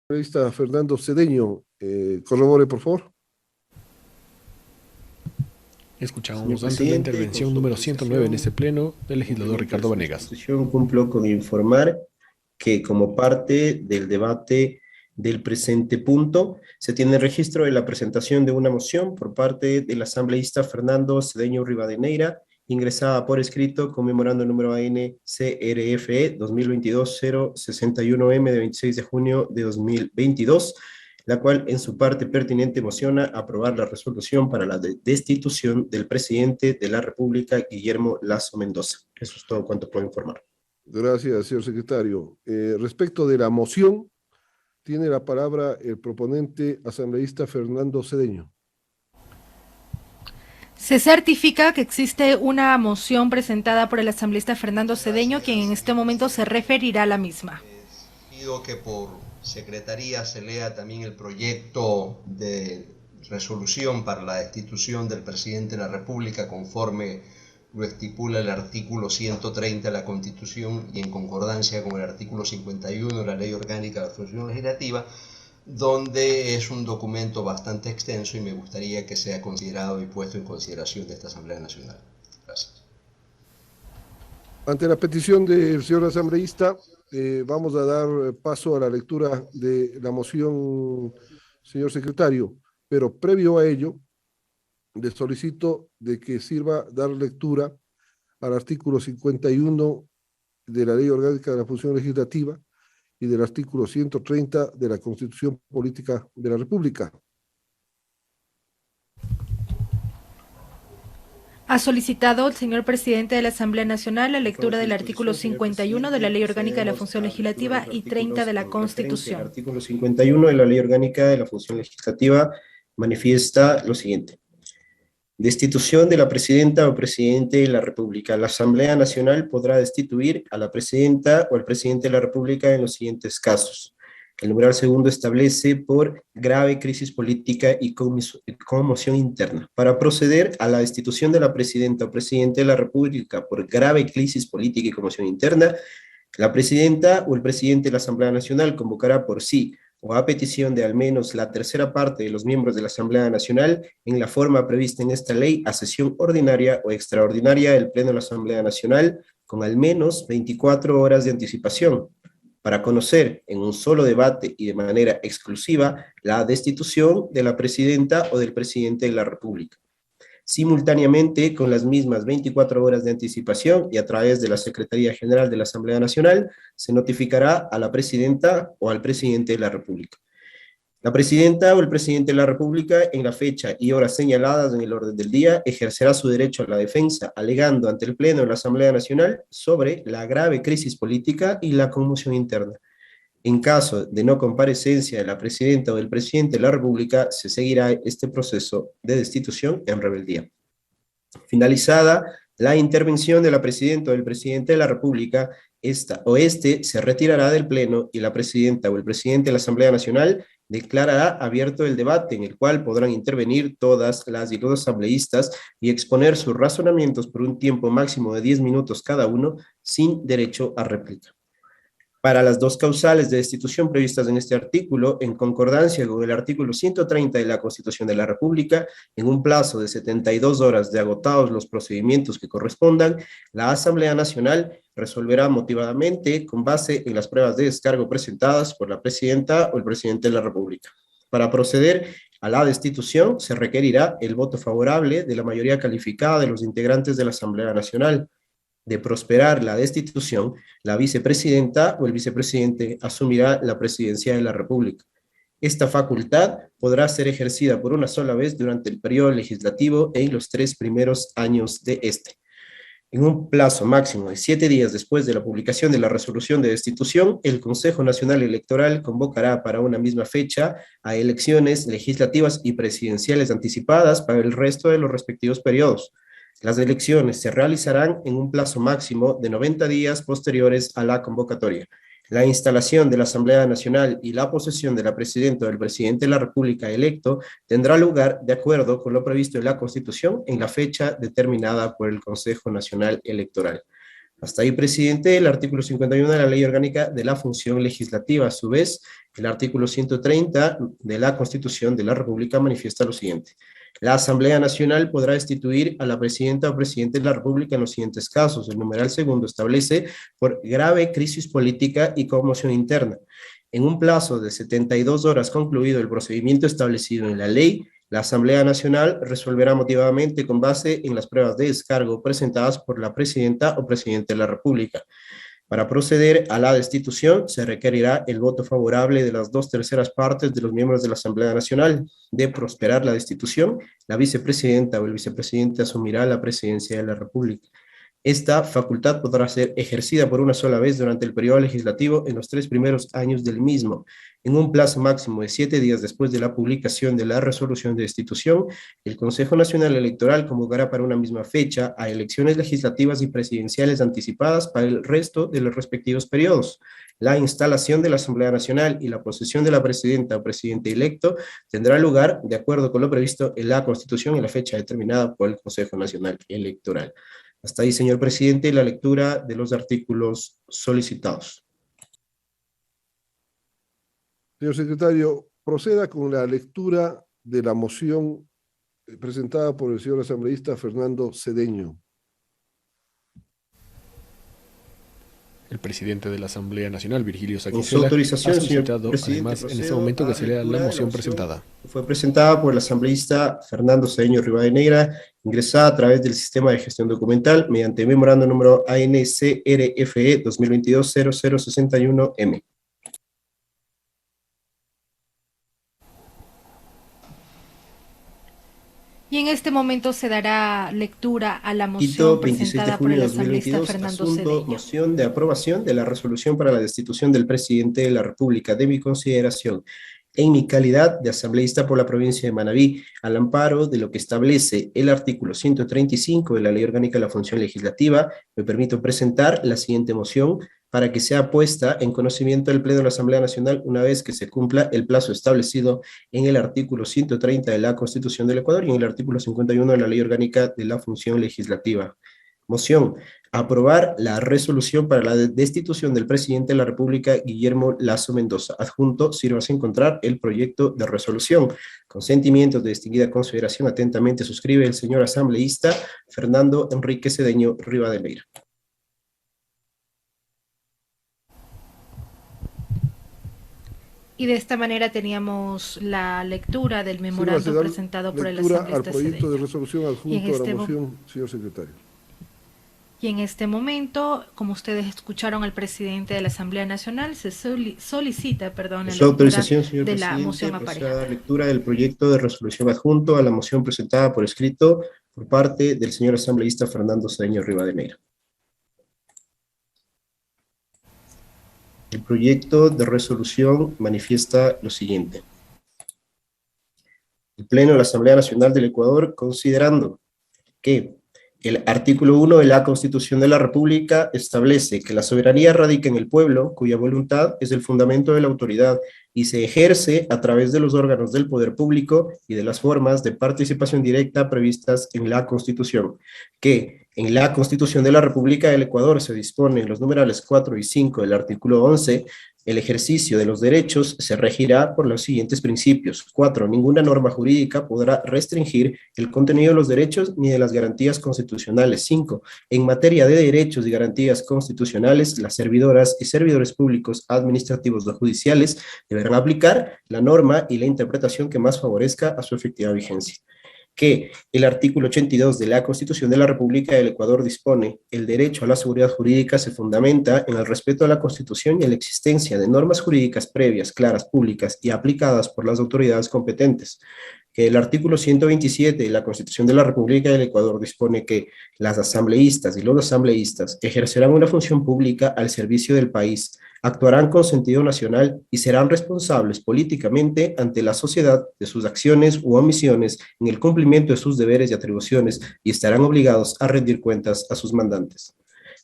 Periodista Fernando Cedeño, corrobore, por favor. Señor Escuchamos antes la presidente, con intervención su número 109 en autorización, este pleno del en legislador cumplimiento de Ricardo su Vanegas. disposición, cumplo con informar que como parte del debate del presente punto, se tiene registro de la presentación de una moción por parte del asambleísta Fernando Cedeño Rivadeneira, ingresada por escrito con memorando número AN-CRFE 2022-061M de 26 de junio de 2022, la cual en su parte pertinente mociona aprobar la resolución para la destitución del presidente de la República, Guillermo Lasso Mendoza. Eso es todo cuanto puedo informar. Gracias, señor secretario. Respecto de la moción, tiene la palabra el proponente asambleísta Fernando Cedeño. Se certifica que existe una moción presentada por el asambleísta Fernando Cedeño, quien en este momento se referirá a la misma. Pido que por secretaría se lea también el proyecto de resolución para la destitución del presidente de la República conforme lo estipula el artículo 130 de la Constitución y en concordancia con el artículo 51 de la Ley Orgánica de la Función Legislativa, donde es un documento bastante extenso y me gustaría que sea considerado y puesto en consideración de esta Asamblea Nacional. Gracias. Ante la petición del señor asambleísta, vamos a dar paso a la lectura de la moción, señor secretario, pero previo a ello, le solicito de que sirva dar lectura al artículo 51 de la Ley Orgánica de la Función Legislativa y del artículo 130 de la Constitución Política de la República. Ha solicitado el señor presidente de la Asamblea Nacional la lectura del artículo 51 de la Ley Orgánica de la Función Legislativa y 30 de la Constitución. El artículo 51 de la Ley Orgánica de la Función Legislativa manifiesta lo siguiente. Destitución de la presidenta o presidente de la República. La Asamblea Nacional podrá destituir a la presidenta o al presidente de la República en los siguientes casos. El numeral segundo establece por grave crisis política y conmoción interna. Para proceder a la destitución de la presidenta o presidente de la República por grave crisis política y conmoción interna, la presidenta o el presidente de la Asamblea Nacional convocará por sí o a petición de al menos la tercera parte de los miembros de la Asamblea Nacional, en la forma prevista en esta ley, a sesión ordinaria o extraordinaria del Pleno de la Asamblea Nacional, con al menos 24 horas de anticipación, para conocer en un solo debate y de manera exclusiva la destitución de la presidenta o del presidente de la República. Simultáneamente, con las mismas 24 horas de anticipación y a través de la Secretaría General de la Asamblea Nacional, se notificará a la presidenta o al presidente de la República. La presidenta o el presidente de la República, en la fecha y horas señaladas en el orden del día, ejercerá su derecho a la defensa, alegando ante el Pleno de la Asamblea Nacional sobre la grave crisis política y la conmoción interna. En caso de no comparecencia de la presidenta o del presidente de la República, se seguirá este proceso de destitución en rebeldía. Finalizada la intervención de la presidenta o del presidente de la República, esta o este se retirará del Pleno y la presidenta o el presidente de la Asamblea Nacional declarará abierto el debate en el cual podrán intervenir todas las y los asambleístas y exponer sus razonamientos por un tiempo máximo de 10 minutos cada uno, sin derecho a réplica. Para las dos causales de destitución previstas en este artículo, en concordancia con el artículo 130 de la Constitución de la República, en un plazo de 72 horas de agotados los procedimientos que correspondan, la Asamblea Nacional resolverá motivadamente con base en las pruebas de descargo presentadas por la presidenta o el presidente de la República. Para proceder a la destitución, se requerirá el voto favorable de la mayoría calificada de los integrantes de la Asamblea Nacional. De prosperar la destitución, la vicepresidenta o el vicepresidente asumirá la presidencia de la República. Esta facultad podrá ser ejercida por una sola vez durante el periodo legislativo en los 3 primeros años de este. En un plazo máximo de 7 días después de la publicación de la resolución de destitución, el Consejo Nacional Electoral convocará para una misma fecha a elecciones legislativas y presidenciales anticipadas para el resto de los respectivos periodos. Las elecciones se realizarán en un plazo máximo de 90 días posteriores a la convocatoria. La instalación de la Asamblea Nacional y la posesión de la presidenta o del presidente de la República electo tendrá lugar de acuerdo con lo previsto en la Constitución en la fecha determinada por el Consejo Nacional Electoral. Hasta ahí, presidente, el artículo 51 de la Ley Orgánica de la Función Legislativa. A su vez, el artículo 130 de la Constitución de la República manifiesta lo siguiente. La Asamblea Nacional podrá destituir a la presidenta o presidente de la República en los siguientes casos. El numeral segundo establece por grave crisis política y conmoción interna. En un plazo de 72 horas concluido el procedimiento establecido en la ley, la Asamblea Nacional resolverá motivadamente con base en las pruebas de descargo presentadas por la presidenta o presidente de la República. Para proceder a la destitución, se requerirá el voto favorable de las 2/3 partes de los miembros de la Asamblea Nacional. De prosperar la destitución, la vicepresidenta o el vicepresidente asumirá la presidencia de la República. Esta facultad podrá ser ejercida por una sola vez durante el periodo legislativo en los 3 primeros años del mismo. En un plazo máximo de 7 días después de la publicación de la resolución de destitución, el Consejo Nacional Electoral convocará para una misma fecha a elecciones legislativas y presidenciales anticipadas para el resto de los respectivos periodos. La instalación de la Asamblea Nacional y la posesión de la presidenta o presidente electo tendrá lugar de acuerdo con lo previsto en la Constitución y la fecha determinada por el Consejo Nacional Electoral. Hasta ahí, señor presidente, la lectura de los artículos solicitados. Señor secretario, proceda con la lectura de la moción presentada por el señor asambleísta Fernando Cedeño. El presidente de la Asamblea Nacional, Virgilio Con su Saquicela, ha autorización, señor solicitado, presidente, además, en este momento que se lea la moción presentada. Fue presentada por el asambleísta Fernando Cedeño Rivadeneira, ingresada a través del Sistema de Gestión Documental mediante memorando número ANCRFE 2022-0061M. Y en este momento se dará lectura a la Quito, moción 26 de presentada por junio el de asambleísta 2022, Fernando asunto, Cedeño. moción de aprobación de la resolución para la destitución del presidente de la República de mi consideración, en mi calidad de asambleísta por la provincia de Manabí, al amparo de lo que establece el artículo 135 de la Ley Orgánica de la Función Legislativa, me permito presentar la siguiente moción para que sea puesta en conocimiento del Pleno de la Asamblea Nacional una vez que se cumpla el plazo establecido en el artículo 130 de la Constitución del Ecuador y en el artículo 51 de la Ley Orgánica de la Función Legislativa. Moción: aprobar la resolución para la destitución del presidente de la República, Guillermo Lasso Mendoza. Adjunto, sírvase a encontrar el proyecto de resolución. Con sentimientos de distinguida consideración, atentamente suscribe el señor asambleísta Fernando Enrique Cedeño Rivadeneira. Y de esta manera teníamos la lectura del memorando presentado por el asambleísta al proyecto Cedeño. de resolución adjunto a la moción, señor secretario. Y en este momento, como ustedes escucharon al presidente de la Asamblea Nacional, se solicita, Con su autorización, señor de presidente, la moción proceda a aparejada. dar lectura del proyecto de resolución adjunto a la moción presentada por escrito por parte del señor asambleísta Fernando Cedeño Rivadeneira. El proyecto de resolución manifiesta lo siguiente. El Pleno de la Asamblea Nacional del Ecuador, considerando que el artículo 1 de la Constitución de la República establece que la soberanía radica en el pueblo, cuya voluntad es el fundamento de la autoridad y se ejerce a través de los órganos del poder público y de las formas de participación directa previstas en la Constitución, que en la Constitución de la República del Ecuador se dispone en los numerales 4 y 5 del artículo 11, el ejercicio de los derechos se regirá por los siguientes principios. 4. Ninguna norma jurídica podrá restringir el contenido de los derechos ni de las garantías constitucionales. 5. En materia de derechos y garantías constitucionales, las servidoras y servidores públicos administrativos o judiciales deberán aplicar la norma y la interpretación que más favorezca a su efectiva vigencia. Que el artículo 82 de la Constitución de la República del Ecuador dispone: el derecho a la seguridad jurídica se fundamenta en el respeto a la Constitución y en la existencia de normas jurídicas previas, claras, públicas y aplicadas por las autoridades competentes. Que el artículo 127 de la Constitución de la República del Ecuador dispone que las asambleístas y los asambleístas ejercerán una función pública al servicio del país, actuarán con sentido nacional y serán responsables políticamente ante la sociedad de sus acciones u omisiones en el cumplimiento de sus deberes y atribuciones y estarán obligados a rendir cuentas a sus mandantes.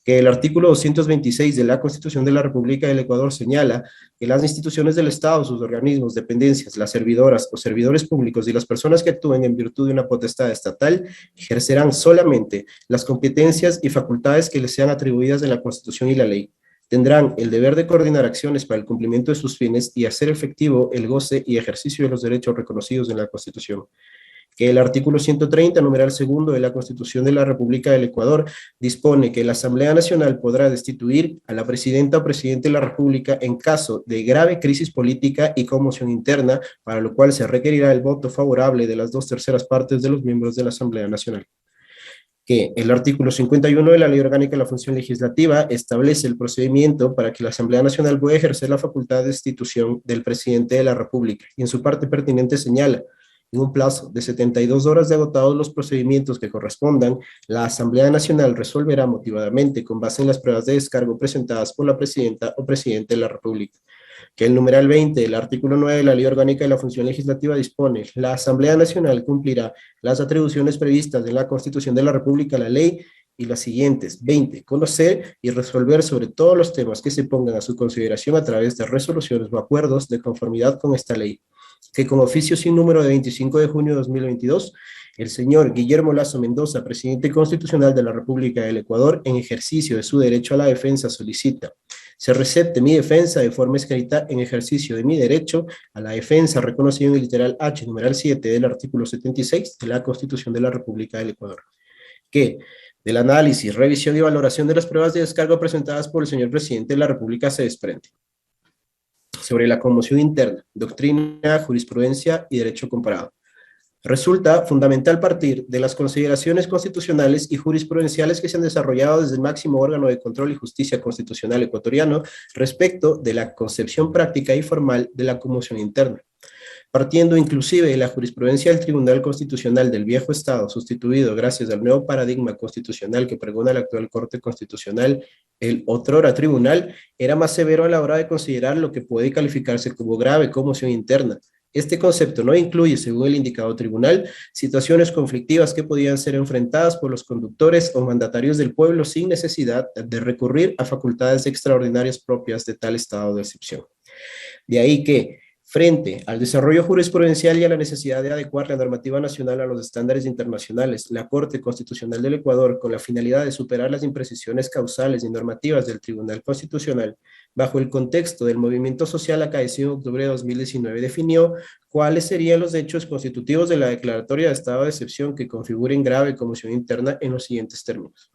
que el artículo 226 de la Constitución de la República del Ecuador señala que las instituciones del Estado, sus organismos, dependencias, las servidoras o servidores públicos y las personas que actúen en virtud de una potestad estatal ejercerán solamente las competencias y facultades que les sean atribuidas en la Constitución y la ley. Tendrán el deber de coordinar acciones para el cumplimiento de sus fines y hacer efectivo el goce y ejercicio de los derechos reconocidos en la Constitución. Que el artículo 130, numeral segundo de la Constitución de la República del Ecuador dispone que la Asamblea Nacional podrá destituir a la presidenta o presidente de la República en caso de grave crisis política y conmoción interna, para lo cual se requerirá el voto favorable de las 2/3 partes de los miembros de la Asamblea Nacional. Que el artículo 51 de la Ley Orgánica de la Función Legislativa establece el procedimiento para que la Asamblea Nacional pueda ejercer la facultad de destitución del presidente de la República, y en su parte pertinente señala: en un plazo de 72 horas de agotados los procedimientos que correspondan, la Asamblea Nacional resolverá motivadamente con base en las pruebas de descargo presentadas por la presidenta o presidente de la República. Que el numeral 20 del artículo 9 de la Ley Orgánica de la Función Legislativa dispone: la Asamblea Nacional cumplirá las atribuciones previstas en la Constitución de la República, la ley y las siguientes. 20. Conocer y resolver sobre todos los temas que se pongan a su consideración a través de resoluciones o acuerdos de conformidad con esta ley. Que con oficio sin número de 25 de junio de 2022, el señor Guillermo Lasso Mendoza, presidente constitucional de la República del Ecuador, en ejercicio de su derecho a la defensa, solicita: se recepte mi defensa de forma escrita en ejercicio de mi derecho a la defensa reconocido en el literal H, numeral 7 del artículo 76 de la Constitución de la República del Ecuador. Que del análisis, revisión y valoración de las pruebas de descargo presentadas por el señor presidente de la República se desprende: sobre la conmoción interna, doctrina, jurisprudencia y derecho comparado. Resulta fundamental partir de las consideraciones constitucionales y jurisprudenciales que se han desarrollado desde el máximo órgano de control y justicia constitucional ecuatoriano respecto de la concepción práctica y formal de la conmoción interna, partiendo inclusive de la jurisprudencia del Tribunal Constitucional del Viejo Estado, sustituido gracias al nuevo paradigma constitucional que pregona la actual Corte Constitucional. El otrora tribunal era más severo a la hora de considerar lo que puede calificarse como grave conmoción interna. Este concepto no incluye, según el indicado tribunal, situaciones conflictivas que podían ser enfrentadas por los conductores o mandatarios del pueblo sin necesidad de recurrir a facultades extraordinarias propias de tal estado de excepción. De ahí que, frente al desarrollo jurisprudencial y a la necesidad de adecuar la normativa nacional a los estándares internacionales, la Corte Constitucional del Ecuador, con la finalidad de superar las imprecisiones causales y normativas del Tribunal Constitucional, bajo el contexto del movimiento social acaecido en octubre de 2019, definió cuáles serían los hechos constitutivos de la declaratoria de estado de excepción que configuren grave conmoción interna en los siguientes términos.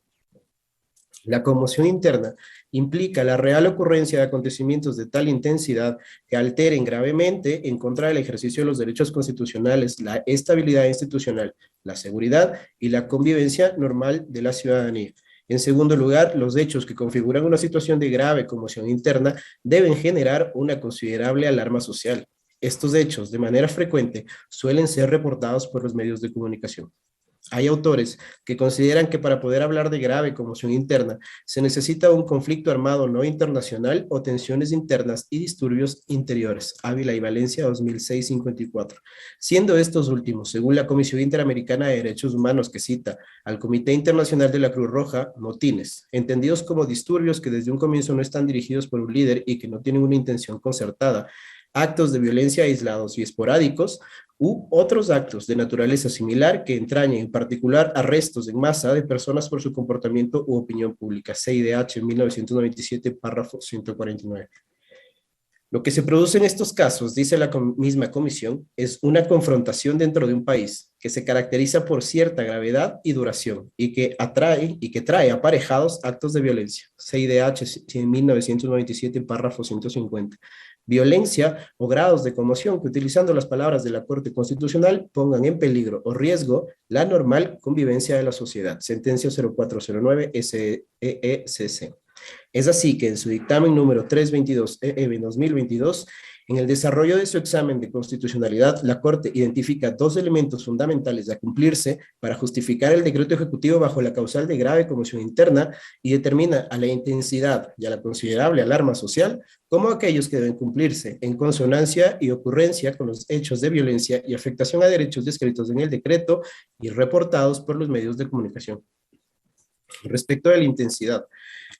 La conmoción interna implica la real ocurrencia de acontecimientos de tal intensidad que alteren gravemente en contra del ejercicio de los derechos constitucionales, la estabilidad institucional, la seguridad y la convivencia normal de la ciudadanía. En segundo lugar, los hechos que configuran una situación de grave conmoción interna deben generar una considerable alarma social. Estos hechos, de manera frecuente, suelen ser reportados por los medios de comunicación. Hay autores que consideran que para poder hablar de grave conmoción interna se necesita un conflicto armado no internacional o tensiones internas y disturbios interiores. Ávila y Valencia, 2006-54. Siendo estos últimos, según la Comisión Interamericana de Derechos Humanos, que cita al Comité Internacional de la Cruz Roja, motines, entendidos como disturbios que desde un comienzo no están dirigidos por un líder y que no tienen una intención concertada, actos de violencia aislados y esporádicos, u otros actos de naturaleza similar que entrañen en particular arrestos en masa de personas por su comportamiento u opinión pública. CIDH 1997, párrafo 149. Lo que se produce en estos casos, dice la misma comisión, es una confrontación dentro de un país que se caracteriza por cierta gravedad y duración y que trae aparejados actos de violencia. CIDH 1997, párrafo 150. Violencia o grados de conmoción que, utilizando las palabras de la Corte Constitucional, pongan en peligro o riesgo la normal convivencia de la sociedad. Sentencia 0409 SEECC. Es así que en su dictamen número 322-EB 2022, en el desarrollo de su examen de constitucionalidad, la Corte identifica dos elementos fundamentales a cumplirse para justificar el decreto ejecutivo bajo la causal de grave conmoción interna y determina a la intensidad y a la considerable alarma social como aquellos que deben cumplirse en consonancia y ocurrencia con los hechos de violencia y afectación a derechos descritos en el decreto y reportados por los medios de comunicación. Respecto de la intensidad,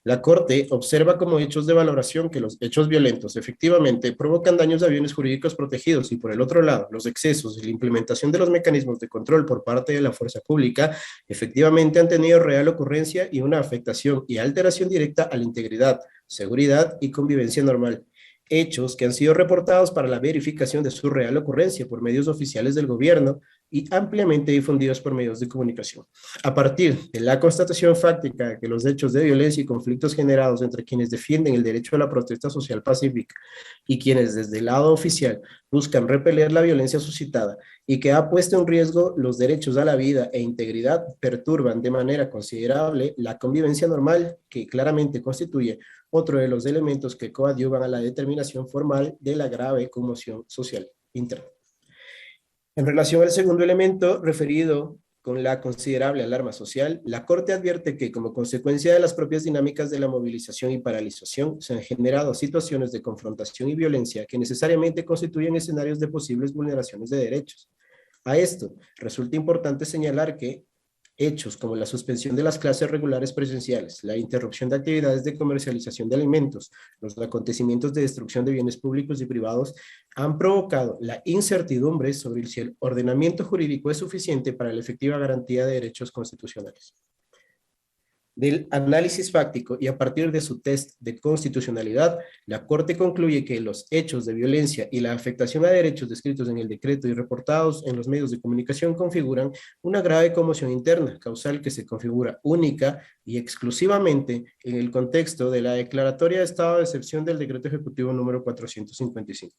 la Corte observa como hechos de valoración que los hechos violentos efectivamente provocan daños a bienes jurídicos protegidos y, por el otro lado, los excesos y la implementación de los mecanismos de control por parte de la fuerza pública efectivamente han tenido real ocurrencia y una afectación y alteración directa a la integridad, seguridad y convivencia normal. Hechos que han sido reportados para la verificación de su real ocurrencia por medios oficiales del gobierno y ampliamente difundidos por medios de comunicación. A partir de la constatación fáctica de que los hechos de violencia y conflictos generados entre quienes defienden el derecho a la protesta social pacífica y quienes desde el lado oficial buscan repeler la violencia suscitada y que ha puesto en riesgo los derechos a la vida e integridad, perturban de manera considerable la convivencia normal que claramente constituye otro de los elementos que coadyuvan a la determinación formal de la grave conmoción social interna. En relación al segundo elemento referido con la considerable alarma social, la Corte advierte que, como consecuencia de las propias dinámicas de la movilización y paralización, se han generado situaciones de confrontación y violencia que necesariamente constituyen escenarios de posibles vulneraciones de derechos. A esto, resulta importante señalar que hechos como la suspensión de las clases regulares presenciales, la interrupción de actividades de comercialización de alimentos, los acontecimientos de destrucción de bienes públicos y privados han provocado la incertidumbre sobre si el ordenamiento jurídico es suficiente para la efectiva garantía de derechos constitucionales. Del análisis fáctico y a partir de su test de constitucionalidad, la Corte concluye que los hechos de violencia y la afectación a derechos descritos en el decreto y reportados en los medios de comunicación configuran una grave conmoción interna, causal que se configura única y exclusivamente en el contexto de la declaratoria de estado de excepción del Decreto Ejecutivo número 455.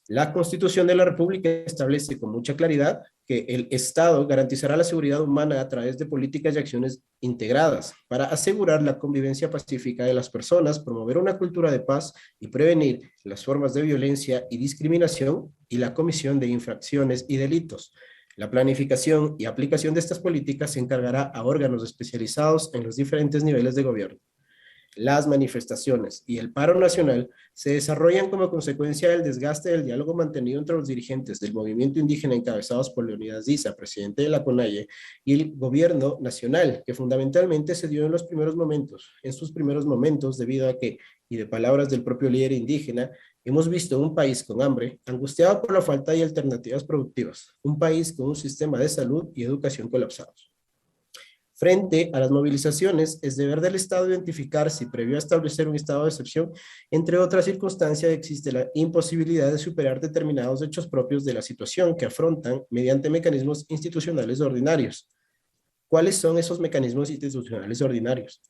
La Constitución de la República establece con mucha claridad que el Estado garantizará la seguridad humana a través de políticas y acciones integradas para asegurar la convivencia pacífica de las personas, promover una cultura de paz y prevenir las formas de violencia y discriminación y la comisión de infracciones y delitos. La planificación y aplicación de estas políticas se encargará a órganos especializados en los diferentes niveles de gobierno. Las manifestaciones y el paro nacional se desarrollan como consecuencia del desgaste del diálogo mantenido entre los dirigentes del movimiento indígena encabezados por Leonidas Diza, presidente de la CONAIE, y el gobierno nacional, que fundamentalmente se dio en sus primeros momentos, debido a que, y de palabras del propio líder indígena, hemos visto un país con hambre, angustiado por la falta de alternativas productivas, un país con un sistema de salud y educación colapsados. Frente a las movilizaciones, es deber del Estado identificar si previo a establecer un estado de excepción, entre otras circunstancias, existe la imposibilidad de superar determinados hechos propios de la situación que afrontan mediante mecanismos institucionales ordinarios. ¿Cuáles son esos mecanismos institucionales ordinarios?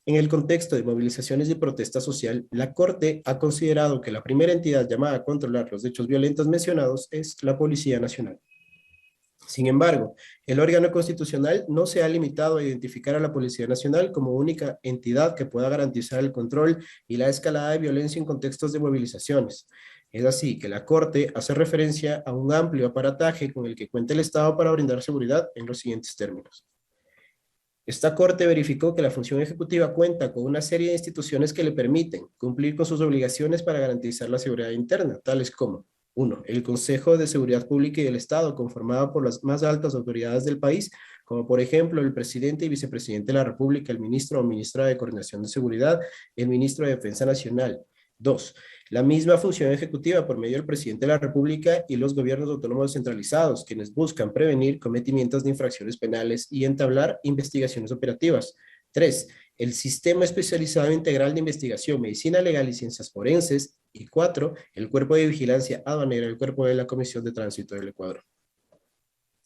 En el contexto de movilizaciones y protesta social, la Corte ha considerado que la primera entidad llamada a controlar los hechos violentos mencionados es la Policía Nacional. Sin embargo, el órgano constitucional no se ha limitado a identificar a la Policía Nacional como única entidad que pueda garantizar el control y la escalada de violencia en contextos de movilizaciones. Es así que la Corte hace referencia a un amplio aparataje con el que cuenta el Estado para brindar seguridad en los siguientes términos. Esta Corte verificó que la función ejecutiva cuenta con una serie de instituciones que le permiten cumplir con sus obligaciones para garantizar la seguridad interna, tales como 1. El Consejo de Seguridad Pública y del Estado, conformado por las más altas autoridades del país, como por ejemplo el presidente y vicepresidente de la República, el ministro o ministra de Coordinación de Seguridad, el ministro de Defensa Nacional. 2. La misma función ejecutiva por medio del presidente de la República y los gobiernos autónomos descentralizados, quienes buscan prevenir cometimientos de infracciones penales y entablar investigaciones operativas. 3. El Sistema Especializado Integral de Investigación, Medicina Legal y Ciencias Forenses. Y 4. El Cuerpo de Vigilancia Aduanera, el Cuerpo de la Comisión de Tránsito del Ecuador.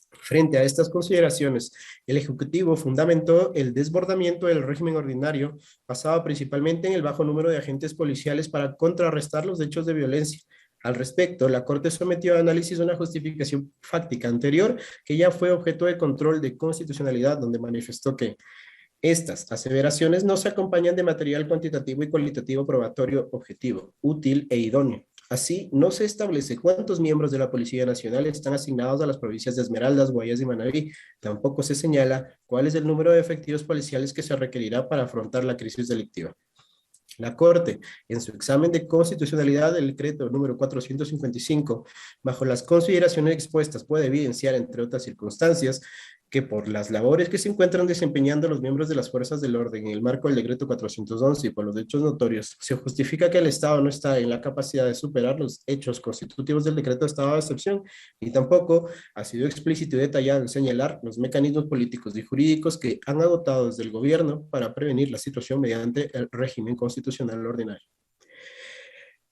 Frente a estas consideraciones, el Ejecutivo fundamentó el desbordamiento del régimen ordinario, basado principalmente en el bajo número de agentes policiales para contrarrestar los hechos de violencia. Al respecto, la Corte sometió a análisis una justificación fáctica anterior que ya fue objeto de control de constitucionalidad, donde manifestó que estas aseveraciones no se acompañan de material cuantitativo y cualitativo probatorio objetivo, útil e idóneo. Así, no se establece cuántos miembros de la Policía Nacional están asignados a las provincias de Esmeraldas, Guayas y Manabí. Tampoco se señala cuál es el número de efectivos policiales que se requerirá para afrontar la crisis delictiva. La Corte, en su examen de constitucionalidad del decreto número 455, bajo las consideraciones expuestas, puede evidenciar, entre otras circunstancias, que por las labores que se encuentran desempeñando los miembros de las fuerzas del orden en el marco del decreto 411 y por los hechos notorios, se justifica que el Estado no está en la capacidad de superar los hechos constitutivos del decreto de estado de excepción, y tampoco ha sido explícito y detallado en señalar los mecanismos políticos y jurídicos que han adoptado desde el gobierno para prevenir la situación mediante el régimen constitucional ordinario.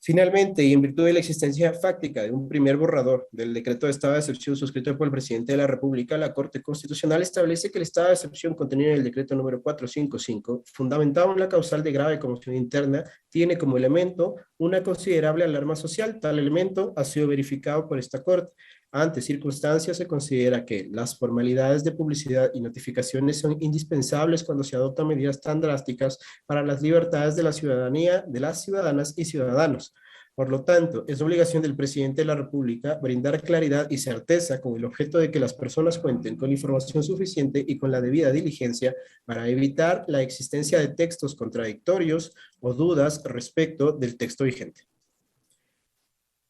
Finalmente, y en virtud de la existencia fáctica de un primer borrador del decreto de estado de excepción suscrito por el presidente de la República, la Corte Constitucional establece que el estado de excepción contenido en el decreto número 455, fundamentado en la causal de grave conmoción interna, tiene como elemento una considerable alarma social. Tal elemento ha sido verificado por esta Corte. Ante circunstancias se considera que las formalidades de publicidad y notificaciones son indispensables cuando se adoptan medidas tan drásticas para las libertades de la ciudadanía, de las ciudadanas y ciudadanos. Por lo tanto, es obligación del presidente de la República brindar claridad y certeza con el objeto de que las personas cuenten con información suficiente y con la debida diligencia para evitar la existencia de textos contradictorios o dudas respecto del texto vigente.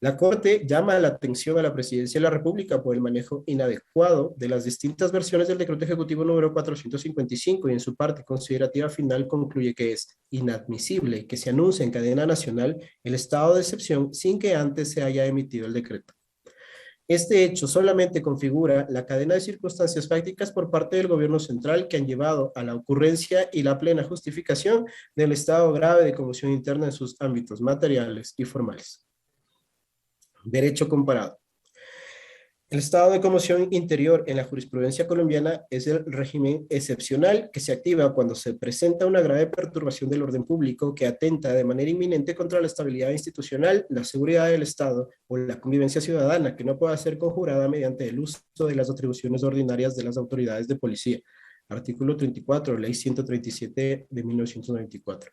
La Corte llama la atención a la Presidencia de la República por el manejo inadecuado de las distintas versiones del Decreto Ejecutivo número 455 y en su parte considerativa final concluye que es inadmisible que se anuncie en cadena nacional el estado de excepción sin que antes se haya emitido el decreto. Este hecho solamente configura la cadena de circunstancias fácticas por parte del gobierno central que han llevado a la ocurrencia y la plena justificación del estado grave de conmoción interna en sus ámbitos materiales y formales. Derecho comparado. El estado de conmoción interior en la jurisprudencia colombiana es el régimen excepcional que se activa cuando se presenta una grave perturbación del orden público que atenta de manera inminente contra la estabilidad institucional, la seguridad del Estado o la convivencia ciudadana, que no pueda ser conjurada mediante el uso de las atribuciones ordinarias de las autoridades de policía. Artículo 34, Ley 137 de 1994.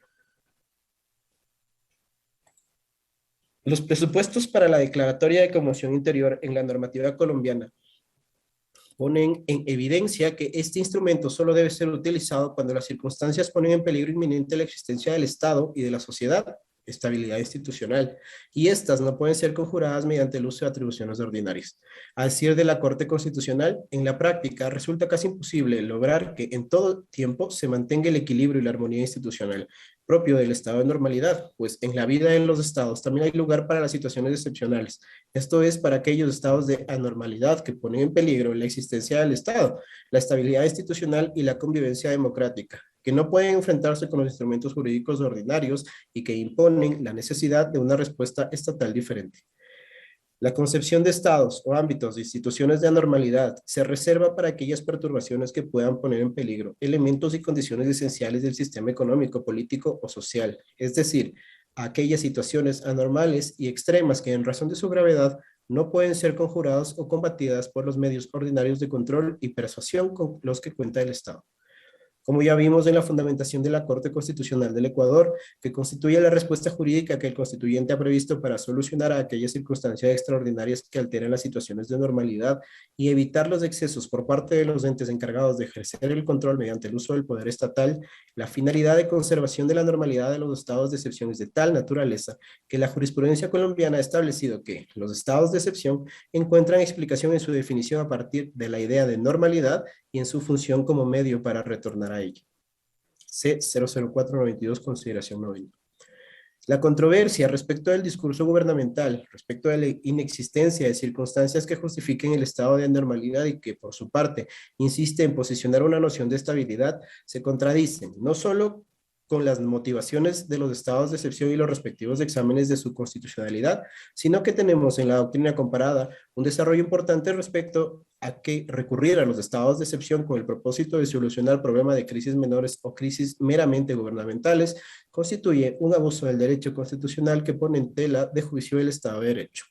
Los presupuestos para la declaratoria de conmoción interior en la normativa colombiana ponen en evidencia que este instrumento solo debe ser utilizado cuando las circunstancias ponen en peligro inminente la existencia del Estado y de la sociedad, estabilidad institucional, y estas no pueden ser conjuradas mediante el uso de atribuciones ordinarias. A decir de la Corte Constitucional, en la práctica resulta casi imposible lograr que en todo tiempo se mantenga el equilibrio y la armonía institucional propio del estado de normalidad, pues en la vida en los estados también hay lugar para las situaciones excepcionales. Esto es para aquellos estados de anormalidad que ponen en peligro la existencia del Estado, la estabilidad institucional y la convivencia democrática, que no pueden enfrentarse con los instrumentos jurídicos ordinarios y que imponen la necesidad de una respuesta estatal diferente. La concepción de estados o ámbitos de instituciones de anormalidad se reserva para aquellas perturbaciones que puedan poner en peligro elementos y condiciones esenciales del sistema económico, político o social, es decir, aquellas situaciones anormales y extremas que en razón de su gravedad no pueden ser conjuradas o combatidas por los medios ordinarios de control y persuasión con los que cuenta el Estado. Como ya vimos en la fundamentación de la Corte Constitucional del Ecuador, que constituye la respuesta jurídica que el constituyente ha previsto para solucionar a aquellas circunstancias extraordinarias que alteran las situaciones de normalidad y evitar los excesos por parte de los entes encargados de ejercer el control mediante el uso del poder estatal, la finalidad de conservación de la normalidad de los estados de excepción es de tal naturaleza que la jurisprudencia colombiana ha establecido que los estados de excepción encuentran explicación en su definición a partir de la idea de normalidad y en su función como medio para retornar a ella. C-00492, consideración 90. La controversia respecto del discurso gubernamental, respecto de la inexistencia de circunstancias que justifiquen el estado de anormalidad y que, por su parte, insiste en posicionar una noción de estabilidad, se contradicen, no solo con las motivaciones de los estados de excepción y los respectivos exámenes de su constitucionalidad, sino que tenemos en la doctrina comparada un desarrollo importante respecto a que recurrir a los estados de excepción con el propósito de solucionar el problema de crisis menores o crisis meramente gubernamentales constituye un abuso del derecho constitucional que pone en tela de juicio el Estado de Derecho.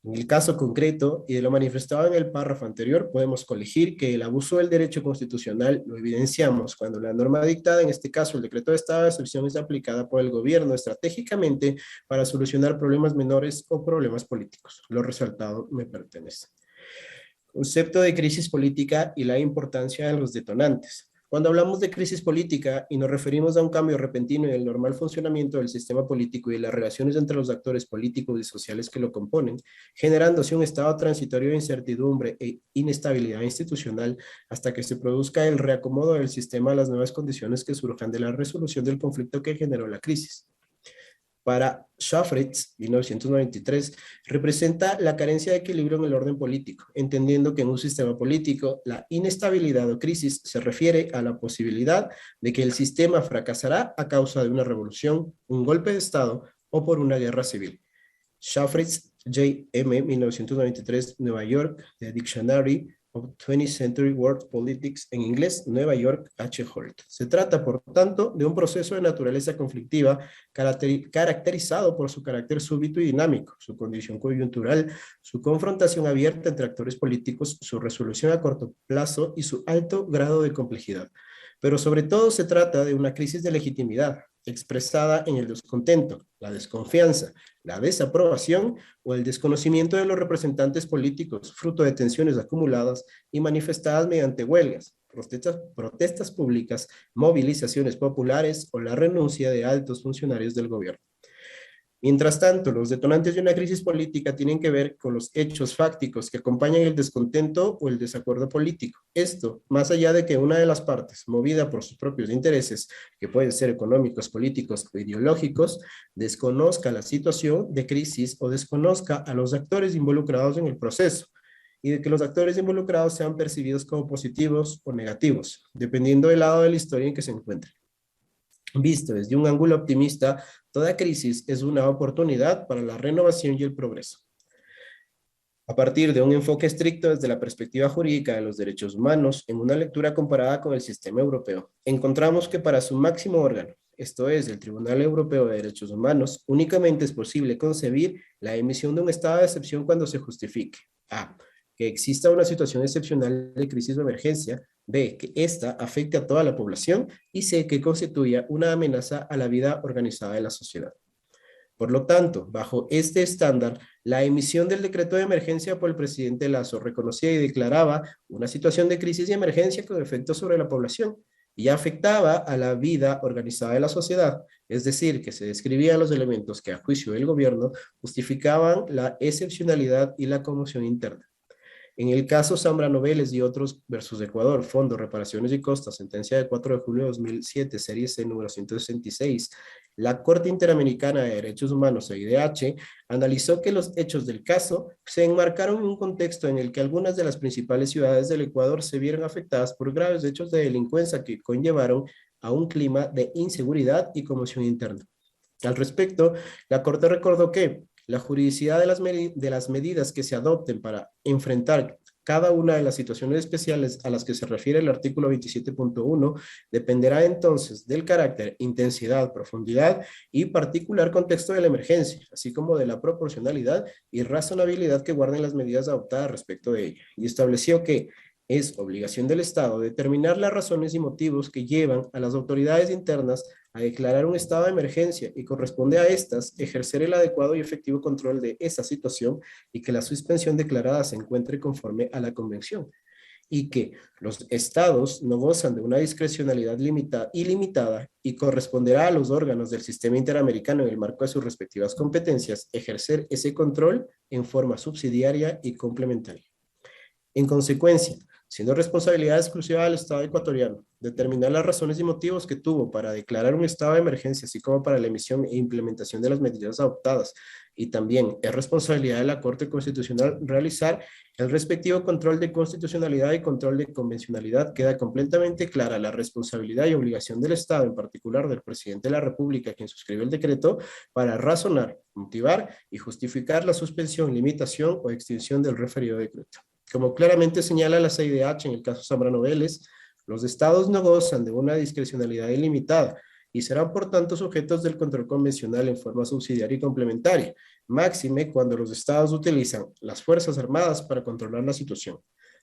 En el caso concreto, y de lo manifestado en el párrafo anterior, podemos colegir que el abuso del derecho constitucional lo evidenciamos cuando la norma dictada, en este caso el decreto de estado de excepción, es aplicada por el gobierno estratégicamente para solucionar problemas menores o problemas políticos. Lo resaltado me pertenece. Concepto de crisis política y la importancia de los detonantes. Cuando hablamos de crisis política y nos referimos a un cambio repentino en el normal funcionamiento del sistema político y las relaciones entre los actores políticos y sociales que lo componen, generándose un estado transitorio de incertidumbre e inestabilidad institucional hasta que se produzca el reacomodo del sistema a las nuevas condiciones que surjan de la resolución del conflicto que generó la crisis. Para Shafritz, 1993, representa la carencia de equilibrio en el orden político, entendiendo que en un sistema político la inestabilidad o crisis se refiere a la posibilidad de que el sistema fracasará a causa de una revolución, un golpe de Estado o por una guerra civil. Shafritz, J.M., 1993, Nueva York, The Dictionary of 20th Century World Politics, en inglés, Nueva York, H. Holt. Se trata, por tanto, de un proceso de naturaleza conflictiva caracterizado por su carácter súbito y dinámico, su condición coyuntural, su confrontación abierta entre actores políticos, su resolución a corto plazo y su alto grado de complejidad. Pero sobre todo se trata de una crisis de legitimidad, expresada en el descontento, la desconfianza, la desaprobación o el desconocimiento de los representantes políticos, fruto de tensiones acumuladas y manifestadas mediante huelgas, protestas públicas, movilizaciones populares o la renuncia de altos funcionarios del gobierno. Mientras tanto, los detonantes de una crisis política tienen que ver con los hechos fácticos que acompañan el descontento o el desacuerdo político. Esto, más allá de que una de las partes, movida por sus propios intereses, que pueden ser económicos, políticos o ideológicos, desconozca la situación de crisis o desconozca a los actores involucrados en el proceso, y de que los actores involucrados sean percibidos como positivos o negativos, dependiendo del lado de la historia en que se encuentren. Visto desde un ángulo optimista, toda crisis es una oportunidad para la renovación y el progreso. A partir de un enfoque estricto desde la perspectiva jurídica de los derechos humanos, en una lectura comparada con el sistema europeo, encontramos que para su máximo órgano, esto es, el Tribunal Europeo de Derechos Humanos, únicamente es posible concebir la emisión de un estado de excepción cuando se justifique: a. que exista una situación excepcional de crisis o emergencia; b. que ésta afecte a toda la población; y c. que constituya una amenaza a la vida organizada de la sociedad. Por lo tanto, bajo este estándar, la emisión del decreto de emergencia por el presidente Lasso reconocía y declaraba una situación de crisis y emergencia con efectos sobre la población y afectaba a la vida organizada de la sociedad, es decir, que se describían los elementos que a juicio del gobierno justificaban la excepcionalidad y la conmoción interna. En el caso Zambrano Vélez y otros versus Ecuador, Fondo, Reparaciones y Costas, sentencia de 4 de julio de 2007, serie C número 166, la Corte Interamericana de Derechos Humanos, CIDH, analizó que los hechos del caso se enmarcaron en un contexto en el que algunas de las principales ciudades del Ecuador se vieron afectadas por graves hechos de delincuencia que conllevaron a un clima de inseguridad y conmoción interna. Al respecto, la Corte recordó que la juridicidad de las medidas que se adopten para enfrentar cada una de las situaciones especiales a las que se refiere el artículo 27.1 dependerá entonces del carácter, intensidad, profundidad y particular contexto de la emergencia, así como de la proporcionalidad y razonabilidad que guarden las medidas adoptadas respecto de ella. Y estableció que es obligación del Estado determinar las razones y motivos que llevan a las autoridades internas a declarar un estado de emergencia y corresponde a estas ejercer el adecuado y efectivo control de esa situación y que la suspensión declarada se encuentre conforme a la Convención, y que los estados no gozan de una discrecionalidad ilimitada y corresponderá a los órganos del sistema interamericano en el marco de sus respectivas competencias ejercer ese control en forma subsidiaria y complementaria. En consecuencia, siendo responsabilidad exclusiva del Estado ecuatoriano determinar las razones y motivos que tuvo para declarar un estado de emergencia, así como para la emisión e implementación de las medidas adoptadas, y también es responsabilidad de la Corte Constitucional realizar el respectivo control de constitucionalidad y control de convencionalidad, queda completamente clara la responsabilidad y obligación del Estado, en particular del presidente de la República, quien suscribe el decreto, para razonar, motivar y justificar la suspensión, limitación o extinción del referido decreto. Como claramente señala la CIDH en el caso Zambrano Vélez, los estados no gozan de una discrecionalidad ilimitada y serán por tanto sujetos del control convencional en forma subsidiaria y complementaria, máxime cuando los estados utilizan las Fuerzas Armadas para controlar la situación.